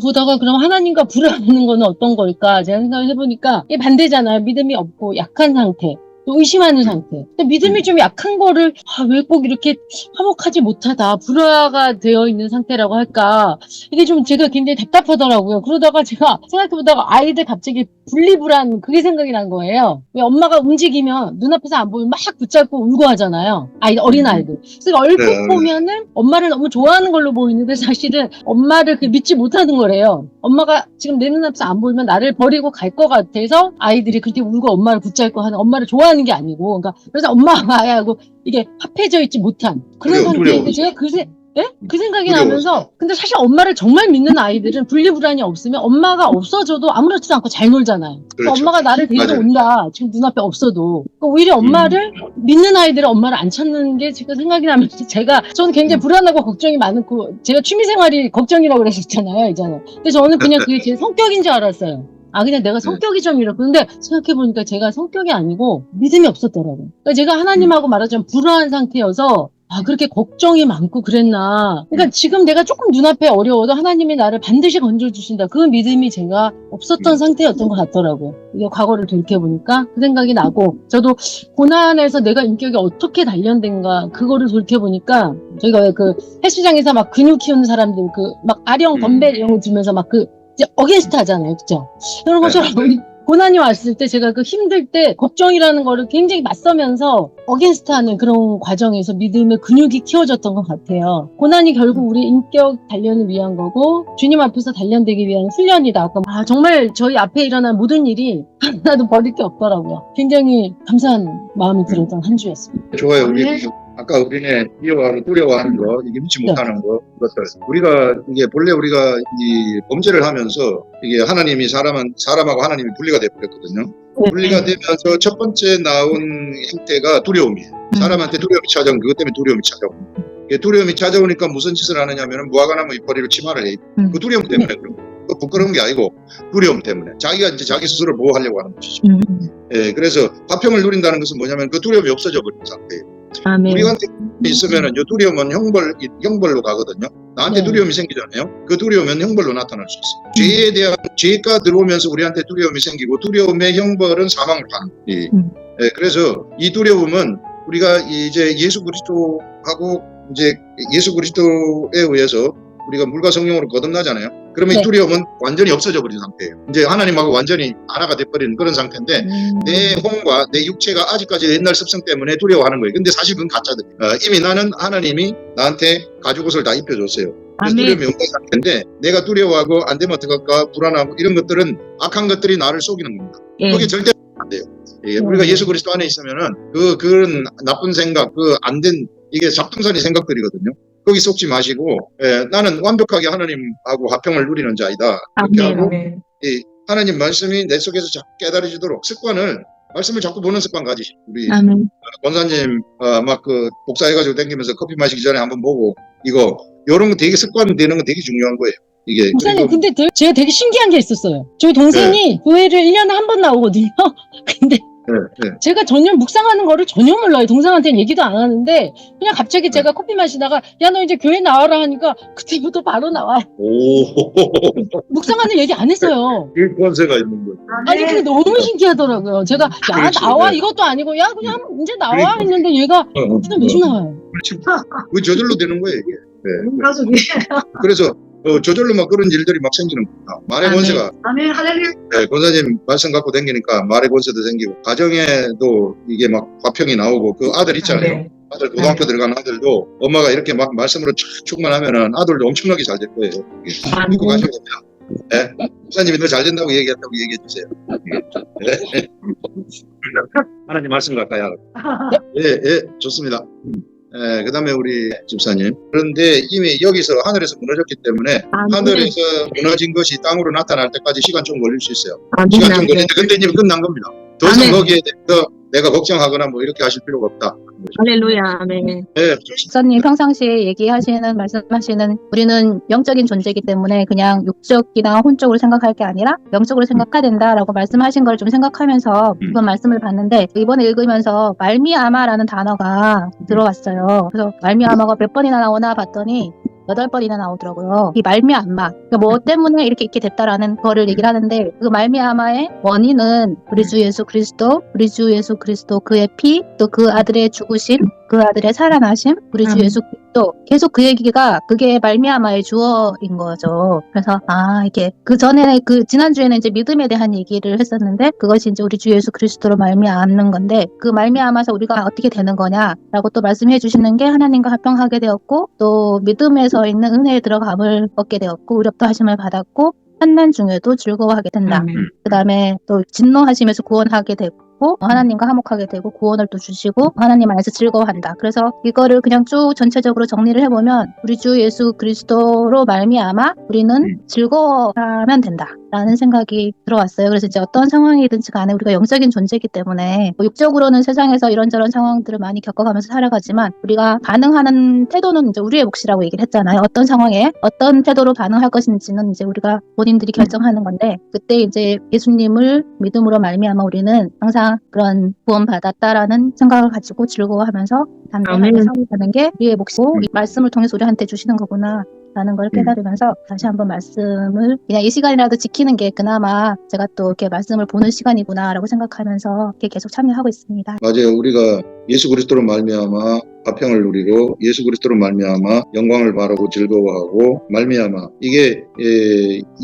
보다가 그럼 하나님과 불화하는 거는 어떤 걸까 제가 생각을 해보니까 이게 반대잖아요. 믿음이 없고 약한 상태, 또 의심하는 상태. 근데 믿음이 좀 약한 거를 왜 꼭 이렇게 화목하지 못하다, 불화가 되어 있는 상태라고 할까, 이게 좀 제가 굉장히 답답하더라고요. 그러다가 제가 생각해보다가 아이들 갑자기 분리불안, 그게 생각이 난 거예요. 왜 엄마가 움직이면 눈앞에서 안 보이면 막 붙잡고 울고 하잖아요. 어린 아이들. 그래서 얼핏 보면은 엄마를 너무 좋아하는 걸로 보이는데 사실은 엄마를 믿지 못하는 거래요. 엄마가 지금 내 눈앞에서 안 보이면 나를 버리고 갈 것 같아서 아이들이 그렇게 울고 엄마를 붙잡고 하는, 엄마를 좋아하는 게 아니고, 그러니까 그래서 엄마가 아야하고 이게 합해져 있지 못한 그런 상태인데, 제가 그 생각이 나면서, 근데 사실 엄마를 정말 믿는 아이들은 분리불안이 없으면 엄마가 없어져도 아무렇지도 않고 잘 놀잖아요. 그러니까 엄마가 나를 데리러 온다, 지금 눈앞에 없어도. 그러니까 오히려 엄마를 믿는 아이들은 엄마를 안 찾는 게 지금 생각이 나면서, 저는 굉장히 불안하고 걱정이 많고, 제가 취미생활이 걱정이라고 그랬었잖아요, 이전에. 근데 저는 그냥 그게 제 성격인 줄 알았어요. 그냥 내가 성격이 좀 이렇고. 근데 생각해보니까 제가 성격이 아니고 믿음이 없었더라고요. 그러니까 제가 하나님하고 말하자면 불안한 상태여서 그렇게 걱정이 많고 그랬나. 그러니까 지금 내가 조금 눈앞에 어려워도 하나님이 나를 반드시 건져주신다, 그 믿음이 제가 없었던 상태였던 것 같더라고요. 이게 과거를 돌이켜보니까 그 생각이 나고, 저도 고난에서 내가 인격이 어떻게 단련된가, 그거를 돌이켜보니까, 저희가 왜 그 헬스장에서 막 근육 키우는 사람들, 막 아령 덤벨 이런 거 들면서 막 이제 어게인스트 하잖아요. 그죠? 그런 것처럼 고난이 왔을 때 제가 힘들 때 걱정이라는 거를 굉장히 맞서면서 어게인스트 하는 그런 과정에서 믿음의 근육이 키워졌던 것 같아요. 고난이 결국 우리 인격 단련을 위한 거고, 주님 앞에서 단련되기 위한 훈련이다. 정말 저희 앞에 일어난 모든 일이 하나도 버릴 게 없더라고요. 굉장히 감사한 마음이 들었던 한 주였습니다. 좋아요. 아까 우리네 두려워하는 거, 이게 믿지 못하는 거, 이것들. 이게 본래 우리가 이 범죄를 하면서 이게 하나님이 사람하고 하나님이 분리가 되어버렸거든요. 분리가 되면서 첫 번째 나온 형태가 두려움이에요. 사람한테 두려움이 찾아오면 그것 때문에 두려움이 찾아옵니다. 두려움이 찾아오니까 무슨 짓을 하느냐면 무화과나무 이파리로 치마를 해요. 그 두려움 때문에 그런 거예요. 부끄러운 게 아니고 두려움 때문에. 자기가 이제 자기 스스로를 보호하려고 하는 것이죠. 그래서 화평을 누린다는 것은 뭐냐면 그 두려움이 없어져 버린 상태예요. 아멘. 우리한테 있으면은 이 두려움은 형벌로 가거든요. 나한테 두려움이 생기잖아요. 그 두려움은 형벌로 나타날 수 있어요. 죄에 대한 죄가 들어오면서 우리한테 두려움이 생기고, 두려움의 형벌은 사망으로 가는 거예요. 그래서 이 두려움은 우리가 이제 예수 그리스도에 의해서 우리가 물과 성령으로 거듭나잖아요. 그러면 네. 이 두려움은 완전히 없어져 버린 상태예요. 이제 하나님하고 완전히 하나가 돼버리는 그런 상태인데 내 혼과 내 육체가 아직까지 옛날 습성 때문에 두려워하는 거예요. 근데 사실 그건 가짜들이에요. 이미 나는 하나님이 나한테 가죽 옷을 다 입혀줬어요. 그래서 아멘. 두려움이 없는 상태인데 내가 두려워하고 안 되면 어떡할까 불안하고 이런 것들은 악한 것들이 나를 속이는 겁니다. 예. 그게 절대 안 돼요. 예, 우리가 예수 그리스도 안에 있으면은 그런 나쁜 생각, 그 안 된 이게 잡동사니 생각들이거든요. 거기 속지 마시고 나는 완벽하게 하나님하고 화평을 누리는 자이다. 그렇게 아멘. 하고 아멘. 이 하나님 말씀이 내 속에서 자꾸 깨달아지도록 습관을 말씀을 자꾸 보는 습관 가지시. 우리 아멘. 권사님 막 그 복사해가지고 댕기면서 커피 마시기 전에 한번 보고 이거 요런 거 되게 습관 되는 거 되게 중요한 거예요. 이게 목사님, 그리고 근데 제가 되게 신기한 게 있었어요. 저희 동생이 교회를 1년에 한 번 나오거든요. 근데 네. 제가 전혀 묵상하는 거를 전혀 몰라요. 동생한테는 얘기도 안 하는데 그냥 갑자기 제가 커피 마시다가 야, 너 이제 교회 나와라 하니까 그때부터 바로 나와요. 오 묵상하는 얘기 안 했어요. 이 권세가 있는 거예요. 아니 근데 너무 신기하더라고요. 제가 야, 그렇지, 나와 네. 이것도 아니고 야, 그냥 이제 나와 그러니까. 했는데 얘가 그냥 매주 나와요. 그 저절로 되는 거예요 이게. 그래서 저절로 막 그런 일들이 막 생기는 겁니다. 말의 아멘. 권세가. 권사님 말씀 갖고 다니니까 말의 권세도 생기고 가정에도 이게 막 화평이 나오고 그 아들 있잖아요. 아멘. 아들 고등학교 들어간 아들도 엄마가 이렇게 막 말씀으로 축축만 하면은 아들도 엄청나게 잘 될 거예요. 믿고 가셔야 됩니다. 네. 목사님이 너 잘 된다고 얘기했다고 얘기해 주세요. 네. 하나님 말씀 가까이 하라. 예, 좋습니다. 그 다음에 우리 집사님. 그런데 이미 여기서 하늘에서 무너졌기 때문에 하늘에서 무너진 것이 땅으로 나타날 때까지 시간 좀 걸릴 수 있어요. 시간 좀 걸리는데 근데 이미 끝난 겁니다. 더 이상 아멘. 거기에 대해서 내가 걱정하거나 뭐 이렇게 하실 필요가 없다. 할렐루야. 아멘. 네, 목사님 평상시에 얘기하시는 말씀하시는 우리는 영적인 존재이기 때문에 그냥 육적이나 혼적으로 생각할 게 아니라 영적으로 생각해야 된다라고 말씀하신 걸 좀 생각하면서 이번 말씀을 봤는데 이번에 읽으면서 말미암아라는 단어가 들어왔어요. 그래서 말미암아가 몇 번이나 나오나 봤더니 8번이나 나오더라고요. 이 말미암아, 그러니까 뭐 때문에 이렇게 있게 됐다라는 거를 얘기를 하는데 그 말미암아의 원인은 우리 주 예수 그리스도 그의 피, 또 그 아들의 죽으심, 그 아들의 살아나심, 우리 주 예수 그리스도 계속 그 얘기가 그게 말미암아의 주어인 거죠. 그래서 이게 그 전에 그 지난주에는 이제 믿음에 대한 얘기를 했었는데 그것이 이제 우리 주 예수 그리스도로 말미암는 건데 그 말미암아서 우리가 어떻게 되는 거냐라고 또 말씀해 주시는 게 하나님과 화평하게 되었고 또 믿음에서 있는 은혜에 들어감을 얻게 되었고 의롭다 하심을 받았고 환난 중에도 즐거워하게 된다. 아멘. 그 다음에 또 진노하시면서 구원하게 되고 하나님과 화목하게 되고 구원을 또 주시고 하나님 안에서 즐거워한다. 그래서 이거를 그냥 쭉 전체적으로 정리를 해보면 우리 주 예수 그리스도로 말미암아 우리는 즐거워하면 된다라는 생각이 들어왔어요. 그래서 이제 어떤 상황이든지 간에 우리가 영적인 존재이기 때문에 뭐 육적으로는 세상에서 이런저런 상황들을 많이 겪어가면서 살아가지만 우리가 반응하는 태도는 이제 우리의 몫이라고 얘기를 했잖아요. 어떤 상황에 어떤 태도로 반응할 것인지는 이제 우리가 본인들이 결정하는 건데 그때 이제 예수님을 믿음으로 말미암아 우리는 항상 그런 구원 받았다라는 생각을 가지고 즐거워하면서 담대하게 살아가는 게 우리의 몫이고 이 말씀을 통해서 우리한테 주시는 거구나 라는 걸 깨달으면서 다시 한번 말씀을 그냥 이 시간이라도 지키는 게 그나마 제가 또 이렇게 말씀을 보는 시간이구나 라고 생각하면서 이렇게 계속 참여하고 있습니다. 맞아요. 우리가 예수 그리스도로 말미암아 화평을 누리고 예수 그리스도로 말미암아 영광을 바라고 즐거워하고 말미암아 이게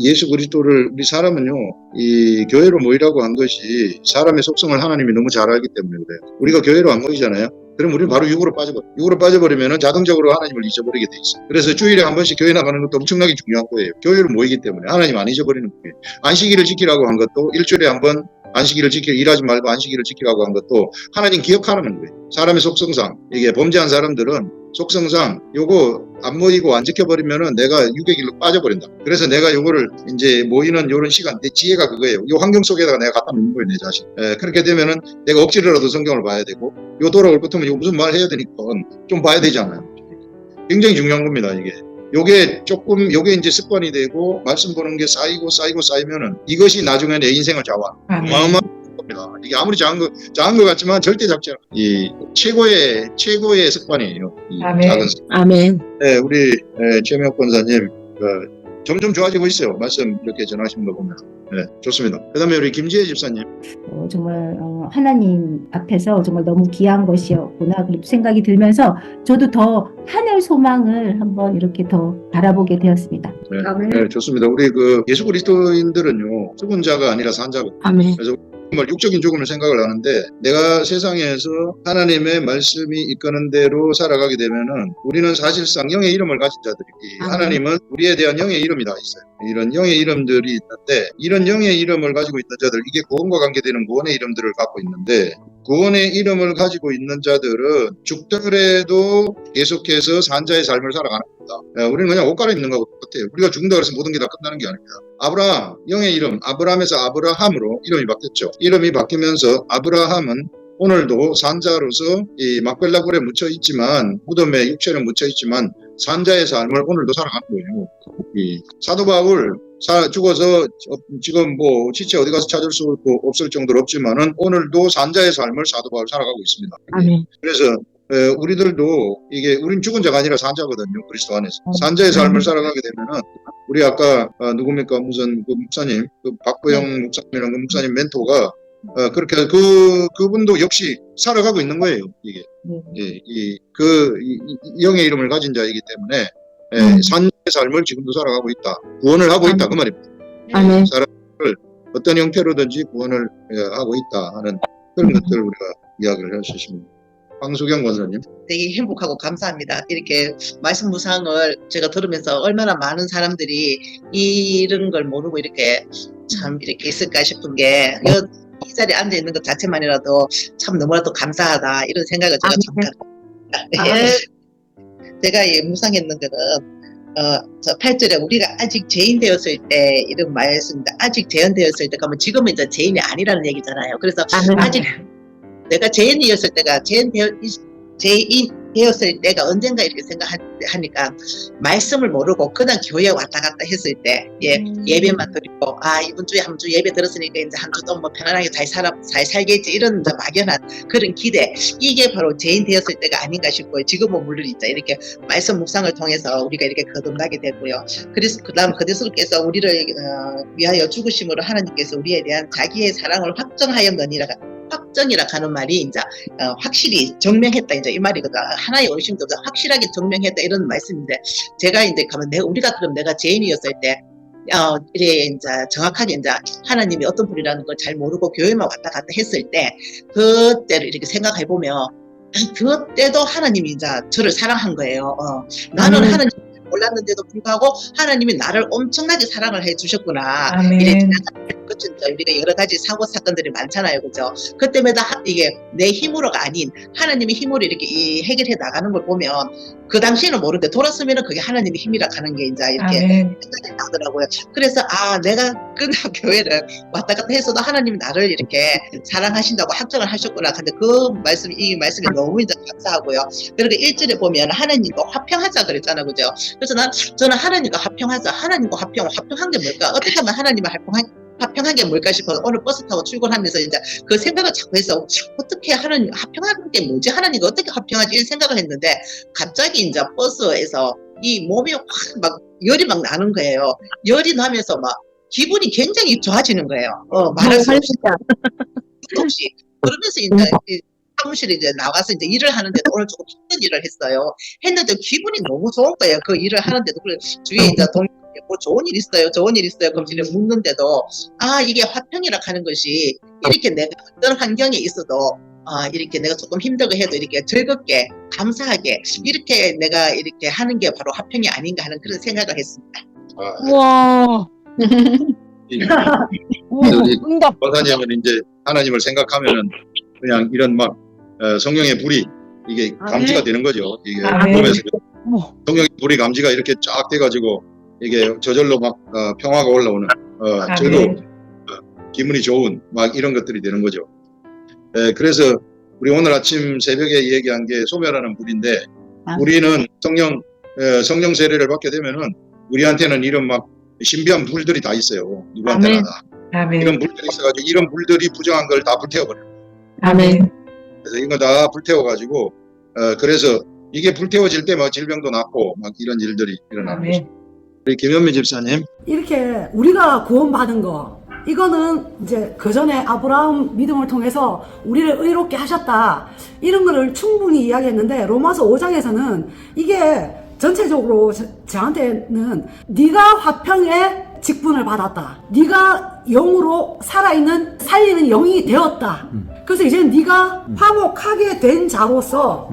예수 그리스도를 우리 사람은요 이 교회로 모이라고 한 것이 사람의 속성을 하나님이 너무 잘 알기 때문에 그래요. 우리가 교회로 안 모이잖아요. 그럼 우리는 바로 육으로 빠져버려. 육으로 빠져버리면 자동적으로 하나님을 잊어버리게 돼 있어. 그래서 주일에 한 번씩 교회 나가는 것도 엄청나게 중요한 거예요. 교회로 모이기 때문에 하나님 안 잊어버리는 거예요. 안식일을 지키라고 한 것도 일주일에 한 번 안식일을 일하지 말고 안식일을 지키라고 한 것도 하나님 기억하라는 거예요. 사람의 속성상 이게 범죄한 사람들은 속성상 요거 안 모이고 안 지켜버리면은 내가 육의 길로 빠져버린다. 그래서 내가 요거를 이제 모이는 요런 시간 내 지혜가 그거예요. 요 환경 속에다가 내가 갖다 놓는 거예요, 내 자신. 그렇게 되면은 내가 억지로라도 성경을 봐야 되고 요 돌아올 것 같으면 요 무슨 말 해야 되니까 좀 봐야 되잖아요. 굉장히 중요한 겁니다, 이게. 요게 이제 습관이 되고 말씀 보는 게 쌓이면은 이것이 나중에 내 인생을 좌우하는 어마어마한 겁니다. 이게 아무리 작은 것 같지만 절대 작지 않아요. 이 최고의 습관이에요. 이 아멘. 작은 습관. 아멘. 네, 우리 최명욱 권사님 점점 좋아지고 있어요. 말씀 이렇게 전하시는 거 보면. 네, 좋습니다. 그다음에 우리 김지혜 집사님. 정말 하나님 앞에서 정말 너무 귀한 것이었구나 그런 생각이 들면서 저도 더 하늘 소망을 한번 이렇게 더 바라보게 되었습니다. 네, 좋습니다. 우리 그 예수 그리스도인들은요, 죽은 자가 아니라 산 자거든요. 아멘. 그래서 정말 육적인 죽음을 생각을 하는데, 내가 세상에서 하나님의 말씀이 이끄는 대로 살아가게 되면은 우리는 사실상 영의 이름을 가진 자들이기, 하나님은 우리에 대한 영의 이름이 다 있어요. 이런 영의 이름들이 있는데, 이런 영의 이름을 가지고 있는 자들, 이게 구원과 관계되는 구원의 이름들을 갖고 있는데, 구원의 이름을 가지고 있는 자들은 죽더라도 계속해서 산자의 삶을 살아가는 겁니다. 우리는 그냥 옷 갈아입는 거하고 똑같아요. 우리가 죽는다 그래서 모든 게 다 끝나는 게 아닙니다. 아브라함, 영의 이름, 아브라함에서 아브라함으로 이름이 바뀌었죠. 이름이 바뀌면서 아브라함은 오늘도 산자로서 이 막벨라 굴에 묻혀 있지만, 무덤에 육체는 묻혀 있지만 산자의 삶을 오늘도 살아가는 거예요. 이 사도 바울 죽어서 지금 뭐 시체 어디 가서 찾을 수 없을 정도로 없지만은 오늘도 산자의 삶을 사도 바울 살아가고 있습니다. 아멘. 그래서 우리들도 이게 우린 죽은 자가 아니라 산자거든요. 그리스도 안에서 산자의 삶을 살아가게 되면은 우리 아까 누굽니까 무슨 그 목사님 그 박보영 목사님이라는 그 목사님 멘토가 그렇게 그분도 역시 살아가고 있는 거예요. 이게 이 영의 이름을 가진 자이기 때문에 산자의 삶을 지금도 살아가고 있다. 구원을 하고 있다 그 말입니다. 아멘. 사람을 어떤 형태로든지 구원을 하고 있다 하는 그런 것들을 우리가 이야기를 할 수 있습니다. 황수경 권사님. 되게 행복하고 감사합니다. 이렇게 말씀 묵상을 제가 들으면서 얼마나 많은 사람들이 이런 걸 모르고 이렇게 참 이렇게 있을까 싶은 게 이 자리에 앉아 있는 것 자체만이라도 참 너무나도 감사하다 이런 생각을 제가 잠깐 제가 묵상했는 거는 저 8절에 우리가 아직 죄인 되었을 때 이런 말씀입니다. 아직 죄인되었을 때 그러면 지금은 이제 죄인이 아니라는 얘기잖아요. 그래서 아직 내가 죄인이었을 때가 죄인 되었을 때가 언젠가 이렇게 생각하니까 말씀을 모르고 그냥 교회에 왔다 갔다 했을 때 예배만 드리고 이번 주에 한 주 예배 들었으니까 이제 한 주 또 뭐 편안하게 잘 살겠지 이런 막연한 그런 기대, 이게 바로 죄인 되었을 때가 아닌가 싶고요. 지금은 물론 이제 이렇게 말씀 묵상을 통해서 우리가 이렇게 거듭나게 되고요. 그래서 그다음 그리스도께서 우리를 위하여 죽으심으로 하나님께서 우리에 대한 자기의 사랑을 확정하였느니라. 확정이라 하는 말이 이제 확실히 정명했다 이제 이 말이거든. 하나의 의심도 없어 확실하게 정명했다 이런 말씀인데, 제가 이제 가면 우리가 그럼 내가 죄인이었을 때 이래 이제 정확하게 이제 하나님이 어떤 분이라는 걸 잘 모르고 교회만 왔다 갔다 했을 때 그때를 이렇게 생각해 보면 그때도 하나님이 이제 저를 사랑한 거예요. 나는 하나님 몰랐는데도 불구하고 하나님이 나를 엄청나게 사랑을 해주셨구나. 이래 그쵸, 우리가 여러 가지 사고 사건들이 많잖아요, 그죠? 그때마다 이게 내 힘으로가 아닌 하나님의 힘으로 이렇게 해결해 나가는 걸 보면 그 당시에는 모르는데 돌았으면은 그게 하나님의 힘이라 하는 게 이제 이렇게 생각이 나더라고요. 그래서 내가 그냥 교회를 왔다 갔다 했어도 하나님이 나를 이렇게 사랑하신다고 확정을 하셨구나. 근데 이 말씀이 너무 이제 감사하고요. 그리고 1절에 보면 하나님과 화평하자 그랬잖아요, 그죠? 그래서 저는 하나님과 화평하자, 하나님과 화평한 게 뭘까? 어떻게 하면 하나님과 화평한 게 뭘까 싶어서 오늘 버스 타고 출근하면서 이제 그 생각을 자꾸 해서 어떻게 하나님 화평하는 게 뭐지? 하나님과 어떻게 화평하지? 이런 생각을 했는데 갑자기 이제 버스에서 이 몸이 확 막 열이 막 나는 거예요. 열이 나면서 막 기분이 굉장히 좋아지는 거예요. 말할 수 없이. 그러면서 이제 사무실에 이제 나가서 이제 일을 하는데도 오늘 조금 힘든 일을 했어요. 했는데 기분이 너무 좋은 거예요. 그 일을 하는데도. 주위에 이제 뭐 좋은 일 있어요? 좋은 일 있어요? 그럼 이제 묻는데도 이게 화평이라 하는 것이 이렇게 내가 어떤 환경에 있어도 이렇게 내가 조금 힘들고 해도 이렇게 즐겁게 감사하게 이렇게 내가 이렇게 하는 게 바로 화평이 아닌가 하는 그런 생각을 했습니다. 와. 응답. 권사님은 이제 하나님을 생각하면은 그냥 이런 막 성령의 불이 이게 감지가 되는 거죠. 이게 몸에서 성령의 불이 감지가 이렇게 쫙 돼가지고 이게 저절로 막 평화가 올라오는 즐거운 기분이 좋은 막 이런 것들이 되는 거죠. 그래서 우리 오늘 아침 새벽에 얘기한 게 소멸하는 불인데, 우리는 성령 세례를 받게 되면은 우리한테는 이런 막 신비한 불들이 다 있어요. 누구한테나 다. 이런 불들이 있어가지고 이런 불들이 부정한 걸 다 불태워버려요. 그래서 이거 다 불태워가지고 그래서 이게 불태워질 때 막 질병도 낫고 막 이런 일들이 일어나는 거죠. 우리 김현미 집사님. 이렇게 우리가 구원받은 거 이거는 이제 그 전에 아브라함 믿음을 통해서 우리를 의롭게 하셨다. 이런 거를 충분히 이야기했는데 로마서 5장에서는 이게 전체적으로 저한테는 네가 화평의 직분을 받았다. 네가 영으로 살아있는 살리는 영이 되었다. 그래서 이제 네가 화목하게 된 자로서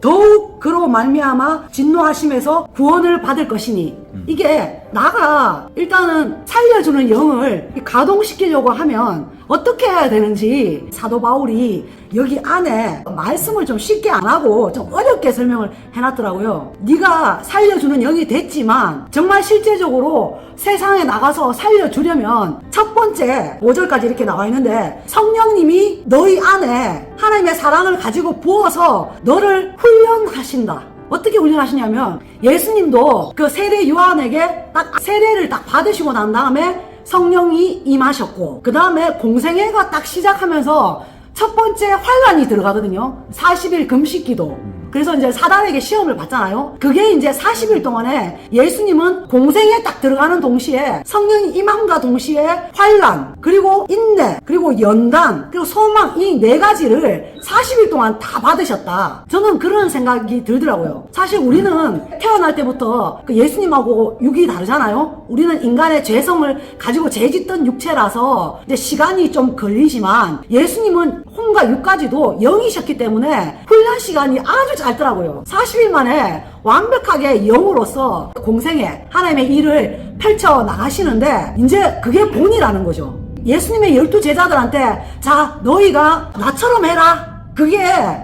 더욱 그로 말미암아 진노하심에서 구원을 받을 것이니 이게 나가 일단은 살려주는 영을 가동시키려고 하면 어떻게 해야 되는지 사도 바울이 여기 안에 말씀을 좀 쉽게 안 하고 좀 어렵게 설명을 해놨더라고요. 네가 살려주는 영이 됐지만 정말 실제적으로 세상에 나가서 살려주려면 첫 번째 5절까지 이렇게 나와 있는데 성령님이 너희 안에 하나님의 사랑을 가지고 부어서 너를 훈련하신다. 어떻게 훈련하시냐면 예수님도 그 세례 요한에게 딱 세례를 딱 받으시고 난 다음에 성령이 임하셨고 그 다음에 공생애가 딱 시작하면서 첫 번째 환란이 들어가거든요. 40일 금식기도. 그래서 이제 사단에게 시험을 받잖아요. 그게 이제 40일 동안에 예수님은 공생에 딱 들어가는 동시에 성령이 임함과 동시에 환란, 그리고 인내, 그리고 연단, 그리고 소망 이 네 가지를 40일 동안 다 받으셨다. 저는 그런 생각이 들더라고요. 사실 우리는 태어날 때부터 그 예수님하고 육이 다르잖아요. 우리는 인간의 죄성을 가지고 죄짓던 육체라서 이제 시간이 좀 걸리지만 예수님은 혼과 육까지도 영이셨기 때문에 훈련 시간이 아주 짧더라고요. 40일 만에 완벽하게 영으로서 공생에 하나님의 일을 펼쳐 나가시는데 이제 그게 본이라는 거죠. 예수님의 12제자들한테 자 너희가 나처럼 해라. 그게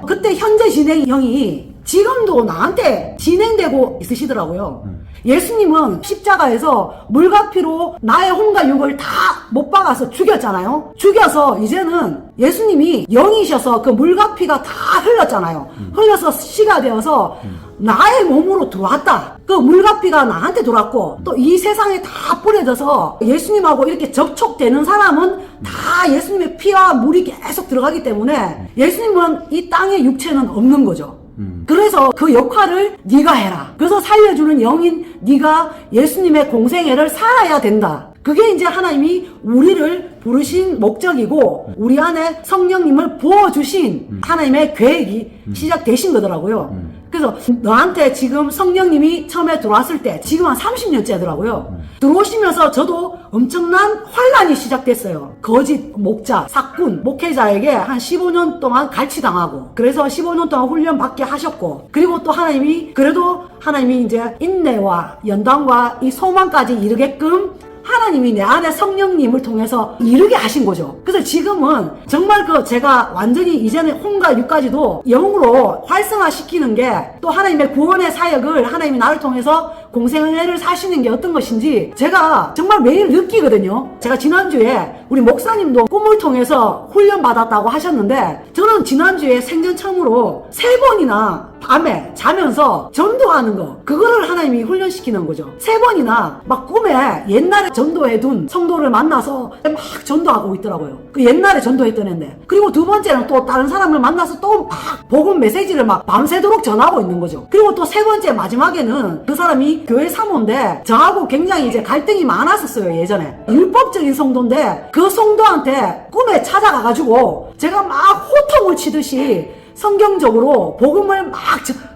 그때 현재 진행형이 지금도 나한테 진행되고 있으시더라고요. 예수님은 십자가에서 물과 피로 나의 혼과 육을 다 못 박아서 죽였잖아요. 죽여서 이제는 예수님이 영이셔서 그 물과 피가 다 흘렀잖아요. 흘러서 씨가 되어서 나의 몸으로 들어왔다. 그 물과 피가 나한테 들어왔고 또 이 세상에 다 뿌려져서 예수님하고 이렇게 접촉되는 사람은 다 예수님의 피와 물이 계속 들어가기 때문에 예수님은 이 땅에 육체는 없는 거죠. 그래서 그 역할을 네가 해라. 그래서 살려주는 영인 네가 예수님의 공생애를 살아야 된다. 그게 이제 하나님이 우리를 부르신 목적이고 우리 안에 성령님을 부어주신 하나님의 계획이 시작되신 거더라고요. 그래서 너한테 지금 성령님이 처음에 들어왔을 때 지금 한 30년째더라고요. 들어오시면서 저도 엄청난 환란이 시작됐어요. 거짓 목자, 사꾼, 목회자에게 한 15년 동안 갈취당하고 그래서 15년 동안 훈련 받게 하셨고 그리고 또 하나님이 그래도 하나님이 이제 인내와 연단과 이 소망까지 이르게끔 하나님이 내 안에 성령님을 통해서 이루게 하신 거죠. 그래서 지금은 정말 그 제가 완전히 이제는 혼과 육까지도 영으로 활성화시키는 게 또 하나님의 구원의 사역을 하나님이 나를 통해서 공생애를 사시는 게 어떤 것인지 제가 정말 매일 느끼거든요. 제가 지난주에 우리 목사님도 꿈을 통해서 훈련받았다고 하셨는데 저는 지난주에 생전 처음으로 3번이나 밤에 자면서 전도하는 거 그거를 하나님이 훈련시키는 거죠. 3번이나 막 꿈에 옛날에 전도해둔 성도를 만나서 막 전도하고 있더라고요. 그 옛날에 전도했던 애인데 그리고 두 번째는 또 다른 사람을 만나서 또 막 복음 메시지를 막 밤새도록 전하고 있는 거죠. 그리고 또 3번째 마지막에는 그 사람이 교회 사모인데 저하고 굉장히 이제 갈등이 많았었어요. 예전에 율법적인 성도인데 그 성도한테 꿈에 찾아가가지고 제가 막 호통을 치듯이 성경적으로 복음을 막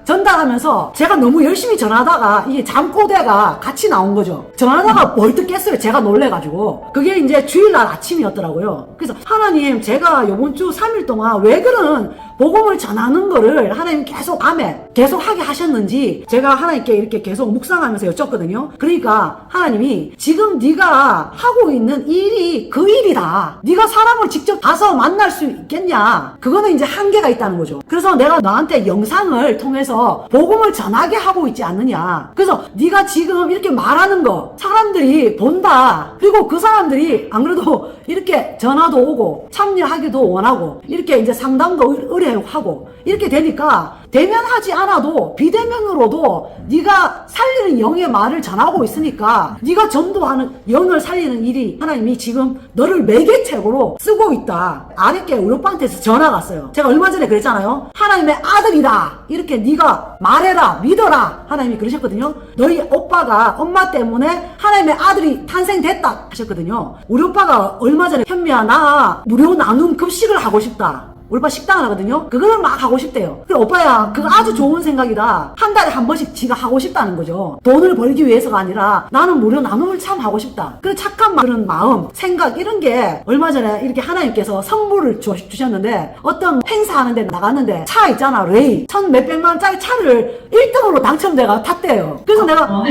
전달하면서 제가 너무 열심히 전하다가 이게 잠꼬대가 같이 나온 거죠. 전하다가 벌떡 깼어요. 제가 놀래가지고. 그게 이제 주일날 아침이었더라고요. 그래서 하나님 제가 요번 주 3일 동안 왜 그런 복음을 전하는 거를 하나님 계속 밤에 계속 하게 하셨는지 제가 하나님께 이렇게 계속 묵상하면서 여쭙거든요. 그러니까 하나님이 지금 네가 하고 있는 일이 그 일이다. 네가 사람을 직접 가서 만날 수 있겠냐. 그거는 이제 한계가 있다는 거죠. 그래서 내가 너한테 영상을 통해서 복음을 전하게 하고 있지 않느냐. 그래서 네가 지금 이렇게 말하는 거 사람들이 본다. 그리고 그 사람들이 안 그래도 이렇게 전화도 오고 참여하기도 원하고 이렇게 이제 상담도 의뢰하고 이렇게 되니까 대면하지 않아도 비대면으로도 네가 살리는 영의 말을 전하고 있으니까 네가 전도하는 영을 살리는 일이 하나님이 지금 너를 매개책으로 쓰고 있다. 아랫게 우리 오빠한테서 전화가 왔어요. 제가 얼마 전에 그랬잖아요. 하나님의 아들이다. 이렇게 네가 말해라, 믿어라. 하나님이 그러셨거든요. 너희 오빠가 엄마 때문에 하나님의 아들이 탄생됐다 하셨거든요. 우리 오빠가 얼마 전에 현미야 나 무료 나눔 급식을 하고 싶다. 우리 오빠 식당을 하거든요. 그거를 막 하고 싶대요. 그래 오빠야 그거 아주 좋은 생각이다. 한 달에 한 번씩 지가 하고 싶다는 거죠. 돈을 벌기 위해서가 아니라 나는 무료 나눔을 참 하고 싶다. 그런 착한 그런 마음, 생각 이런 게 얼마 전에 이렇게 하나님께서 선물을 주셨는데 어떤 행사하는데 나갔는데 차 있잖아 레이 1,몇백만 원짜리 차를 1등으로 당첨돼가 탔대요. 그래서 내가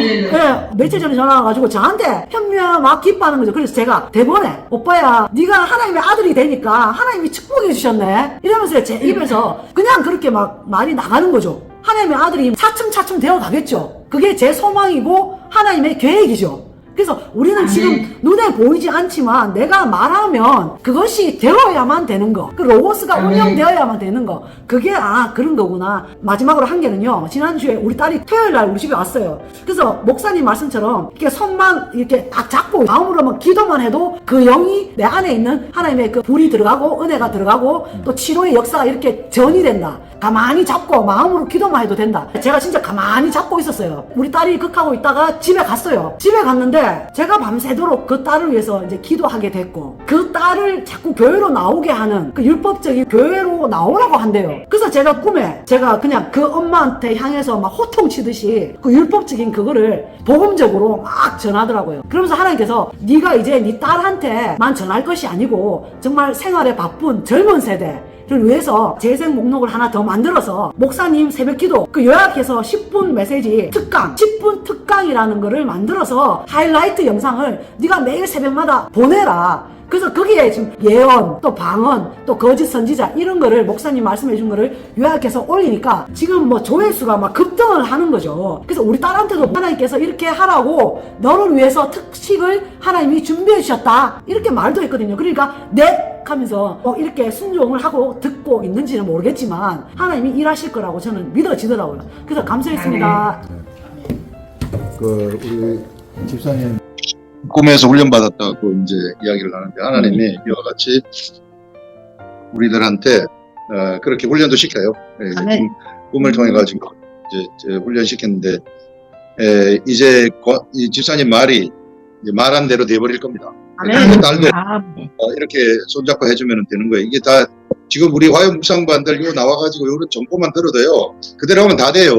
며칠 전에 전화 와가지고 저한테 현미야 막 기뻐하는 거죠. 그래서 제가 대본에 오빠야 네가 하나님의 아들이 되니까 하나님이 축복해 주셨네 이러면서 제 입에서 그냥 그렇게 막 말이 나가는 거죠. 하나님의 아들이 차츰차츰 되어 가겠죠. 그게 제 소망이고 하나님의 계획이죠. 그래서 우리는 지금 눈에 보이지 않지만 내가 말하면 그것이 되어야만 되는 거. 그 로고스가 운영되어야만 되는 거. 그게 그런 거구나. 마지막으로 한 개는요. 지난주에 우리 딸이 토요일 날 우리 집에 왔어요. 그래서 목사님 말씀처럼 이렇게 손만 이렇게 딱 잡고 마음으로만 기도만 해도 그 영이 내 안에 있는 하나님의 그 불이 들어가고 은혜가 들어가고 또 치료의 역사가 이렇게 전이 된다. 가만히 잡고 마음으로 기도만 해도 된다. 제가 진짜 가만히 잡고 있었어요. 우리 딸이 극하고 있다가 집에 갔어요. 집에 갔는데 제가 밤새도록 그 딸을 위해서 이제 기도하게 됐고 그 딸을 자꾸 교회로 나오게 하는 그 율법적인 교회로 나오라고 한대요. 그래서 제가 꿈에 제가 그냥 그 엄마한테 향해서 막 호통치듯이 그 율법적인 그거를 복음적으로 막 전하더라고요. 그러면서 하나님께서 네가 이제 네 딸한테만 전할 것이 아니고 정말 생활에 바쁜 젊은 세대 를 위해서 재생 목록을 하나 더 만들어서 목사님 새벽기도 그 요약해서 10분 메시지 특강 10분 특강이라는 거를 만들어서 하이라이트 영상을 네가 매일 새벽마다 보내라. 그래서 거기에 지금 예언 또 방언 또 거짓 선지자 이런 거를 목사님 말씀해 준 거를 요약해서 올리니까 지금 뭐 조회수가 막 급등을 하는 거죠. 그래서 우리 딸한테도 하나님께서 이렇게 하라고 너를 위해서 특식을 하나님이 준비해 주셨다 이렇게 말도 했거든요. 그러니까 하면서 이렇게 순종을 하고 듣고 있는지는 모르겠지만 하나님이 일하실 거라고 저는 믿어지더라고요. 그래서 감사했습니다. 우리 집사님 꿈에서 훈련받았다고 이제 이야기를 하는데 하나님이 이와 같이 우리들한테 그렇게 훈련도 시켜요. 꿈을 통해 가지고 이제 훈련시켰는데 이제 이 집사님 말이 이제 말한 대로 돼버릴 겁니다. 딸도 이렇게 손잡고 해주면 되는 거예요. 이게 다 지금 우리 화요 묵상반들 이거 나와가지고 이런 정보만 들어도요 그대로 하면 다 돼요.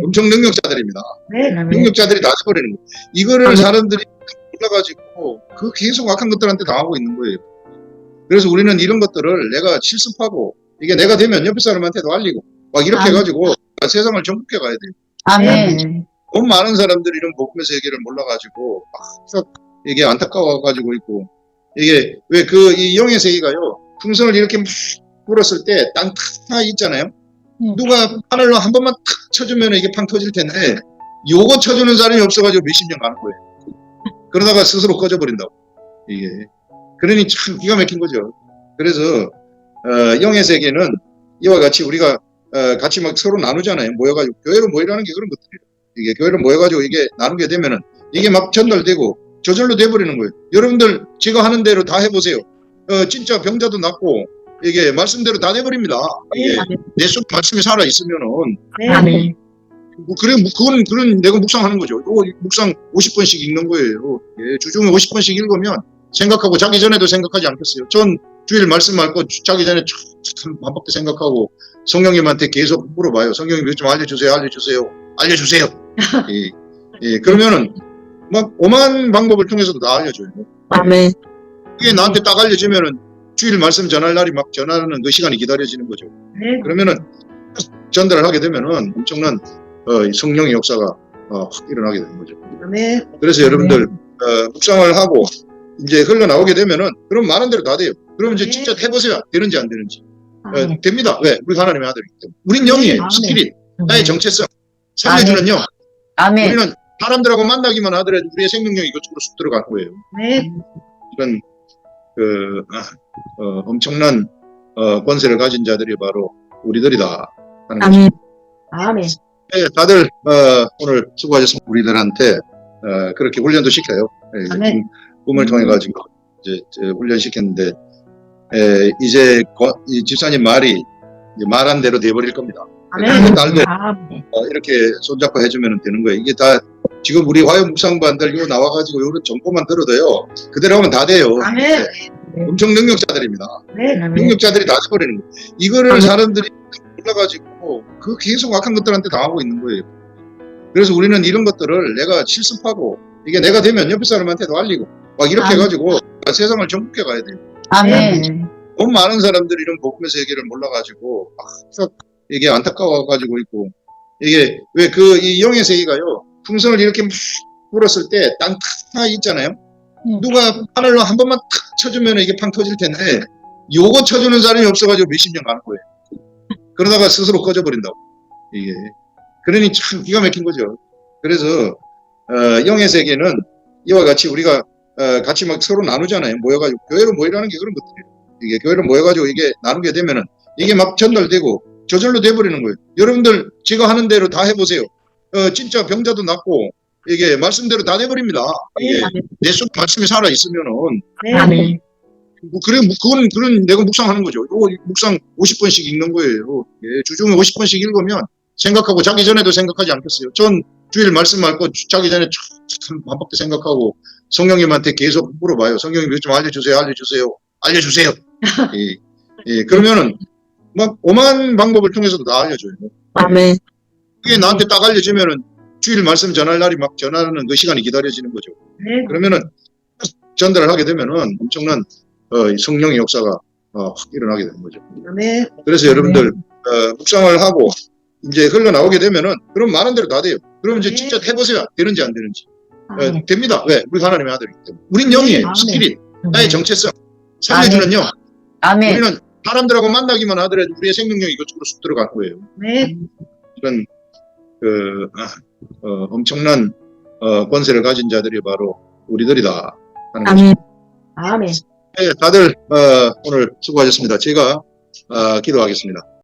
엄청 능력자들입니다. 능력자들이 다 해버리는 거예요. 이거를 사람들이 몰라가지고 그 계속 악한 것들한테 당하고 있는 거예요. 그래서 우리는 이런 것들을 내가 실습하고 이게 내가 되면 옆에 사람한테도 알리고 막 이렇게 해가지고 세상을 정복해 가야 돼요. 너무 많은 사람들이 이런 복음의 세계를 몰라가지고 막 이게 안타까워가지고 있고 이게 왜 이 영의 세계가요 풍선을 이렇게 막 불었을 때 땅 탁 있잖아요. 누가 하늘로 한 번만 탁 쳐주면 이게 팡 터질 텐데 요거 쳐주는 사람이 없어가지고 몇십 년 가는 거예요. 그러다가 스스로 꺼져버린다고. 이게 그러니 참 기가 막힌 거죠. 그래서 영의 세계는 이와 같이 우리가 같이 막 서로 나누잖아요. 모여가지고 교회로 모이라는 게 그런 것들이에요. 이게 교회로 모여가지고 이게 나누게 되면은 이게 막 전달되고 저절로 돼버리는 거예요. 여러분들 제가 하는 대로 다 해보세요. 진짜 병자도 낫고 이게 말씀대로 다 돼버립니다. 이게 내 속 말씀이 살아 있으면은 그건 내가 묵상하는 거죠. 이거 묵상 50번씩 읽는 거예요. 예, 주중에 50번씩 읽으면 생각하고 자기 전에도 생각하지 않겠어요. 전 주일 말씀 말고 자기 전에 참 반복해 생각하고 성령님한테 계속 물어봐요. 성령님 좀 알려주세요. 예, 그러면은 막 오만 방법을 통해서도 다 알려줘요. 아멘. 이게 나한테 딱 알려주면은 주일 말씀 전할 날이 막 전하는 그 시간이 기다려지는 거죠. 그러면은 전달을 하게 되면은 엄청난 성령의 역사가 확 일어나게 되는 거죠. 그래서 여러분들 묵상을 하고 이제 흘러나오게 되면은 그럼 말한 대로 다 돼요. 그럼 이제 직접 해보세요. 되는지 안 되는지. 됩니다. 왜? 우리 하나님의 아들이기 때문에. 우린 영이에요. 스피릿. 나의 정체성. 살려주는 영. 우리는 사람들하고 만나기만 하더라도 우리의 생명력이 그쪽으로 쑥 들어갈 거예요. 이런 엄청난 권세를 가진 자들이 바로 우리들이다. 하는 것입니다. 아멘. 네, 다들 오늘 수고하셨습니다. 우리들한테 그렇게 훈련도 시켜요. 아멘. 꿈을 통해 가지고 이제 훈련시켰는데 이제 이 집사님 말이 이제 말한 대로 돼버릴 겁니다. 아멘. 딸도 아멘. 이렇게 손잡고 해주면 되는 거예요. 이게 다 지금 우리 화요 묵상반들 요 나와가지고 요런 정보만 들어도요 그대로 하면 다 돼요. 아멘. 엄청 능력자들입니다. 네. 능력자들이 다 돼버리는 거예요. 이거를 사람들이 몰라가지고 그 계속 악한 것들한테 당하고 있는 거예요. 그래서 우리는 이런 것들을 내가 실습하고 이게 내가 되면 옆에 사람한테도 알리고 막 이렇게 해가지고 세상을 정복해 가야 돼요. 아멘. 너무 많은 사람들이 이런 복음의 세계를 몰라가지고 이게 안타까워가지고 있고 이게 왜 이 영의 세계가요 풍선을 이렇게 막 불었을 때 땅 탁 있잖아요. 누가 하늘로 한 번만 탁 쳐주면 이게 팡 터질 텐데 요거 쳐주는 사람이 없어가지고 몇십 년 가는 거예요. 그러다가 스스로 꺼져버린다고. 이게 그러니 참 기가 막힌 거죠. 그래서 영의 세계는 이와 같이 우리가 같이 막 서로 나누잖아요. 모여가지고 교회로 모이라는 게 그런 것들이에요. 이게 교회로 모여가지고 이게 나누게 되면은 이게 막 전달되고 저절로 돼버리는 거예요. 여러분들 제가 하는 대로 다 해보세요. 진짜 병자도 낫고 이게 말씀대로 다 돼버립니다. 이게 내 속에 말씀이 살아 있으면은 아멘. 그건 내가 묵상하는 거죠. 묵상 50번씩 읽는 거예요. 예, 주중에 50번씩 읽으면 생각하고 자기 전에도 생각하지 않겠어요. 전 주일 말씀 읽고 자기 전에 참 반복해 생각하고 성령님한테 계속 물어봐요. 성령님 좀 알려주세요. 예, 그러면은 막 오만 방법을 통해서도 다 알려줘요. 아멘. 그게 나한테 딱 알려주면은 주일 말씀 전할 날이 막 전하는 그 시간이 기다려지는 거죠. 네. 그러면은 전달을 하게 되면은 엄청난 성령의 역사가 확 일어나게 되는 거죠. 네. 그래서 여러분들 묵상을 하고 이제 흘러나오게 되면은 그럼 말한 대로 다 돼요. 그럼 이제 진짜 해보세요. 되는지 안 되는지. 됩니다. 왜? 우리 하나님의 아들이기 때문에. 우린 영이에요. 스피릿. 나의 정체성. 살려주는 영. 아멘. 우리는 사람들하고 만나기만 하더라도 우리의 생명력이 이쪽으로 쑥 들어가는 거예요. 네. 이런 엄청난 권세를 가진 자들이 바로 우리들이다 하는 아멘. 것입니다. 아멘. 네, 다들 오늘 수고하셨습니다. 제가 기도하겠습니다.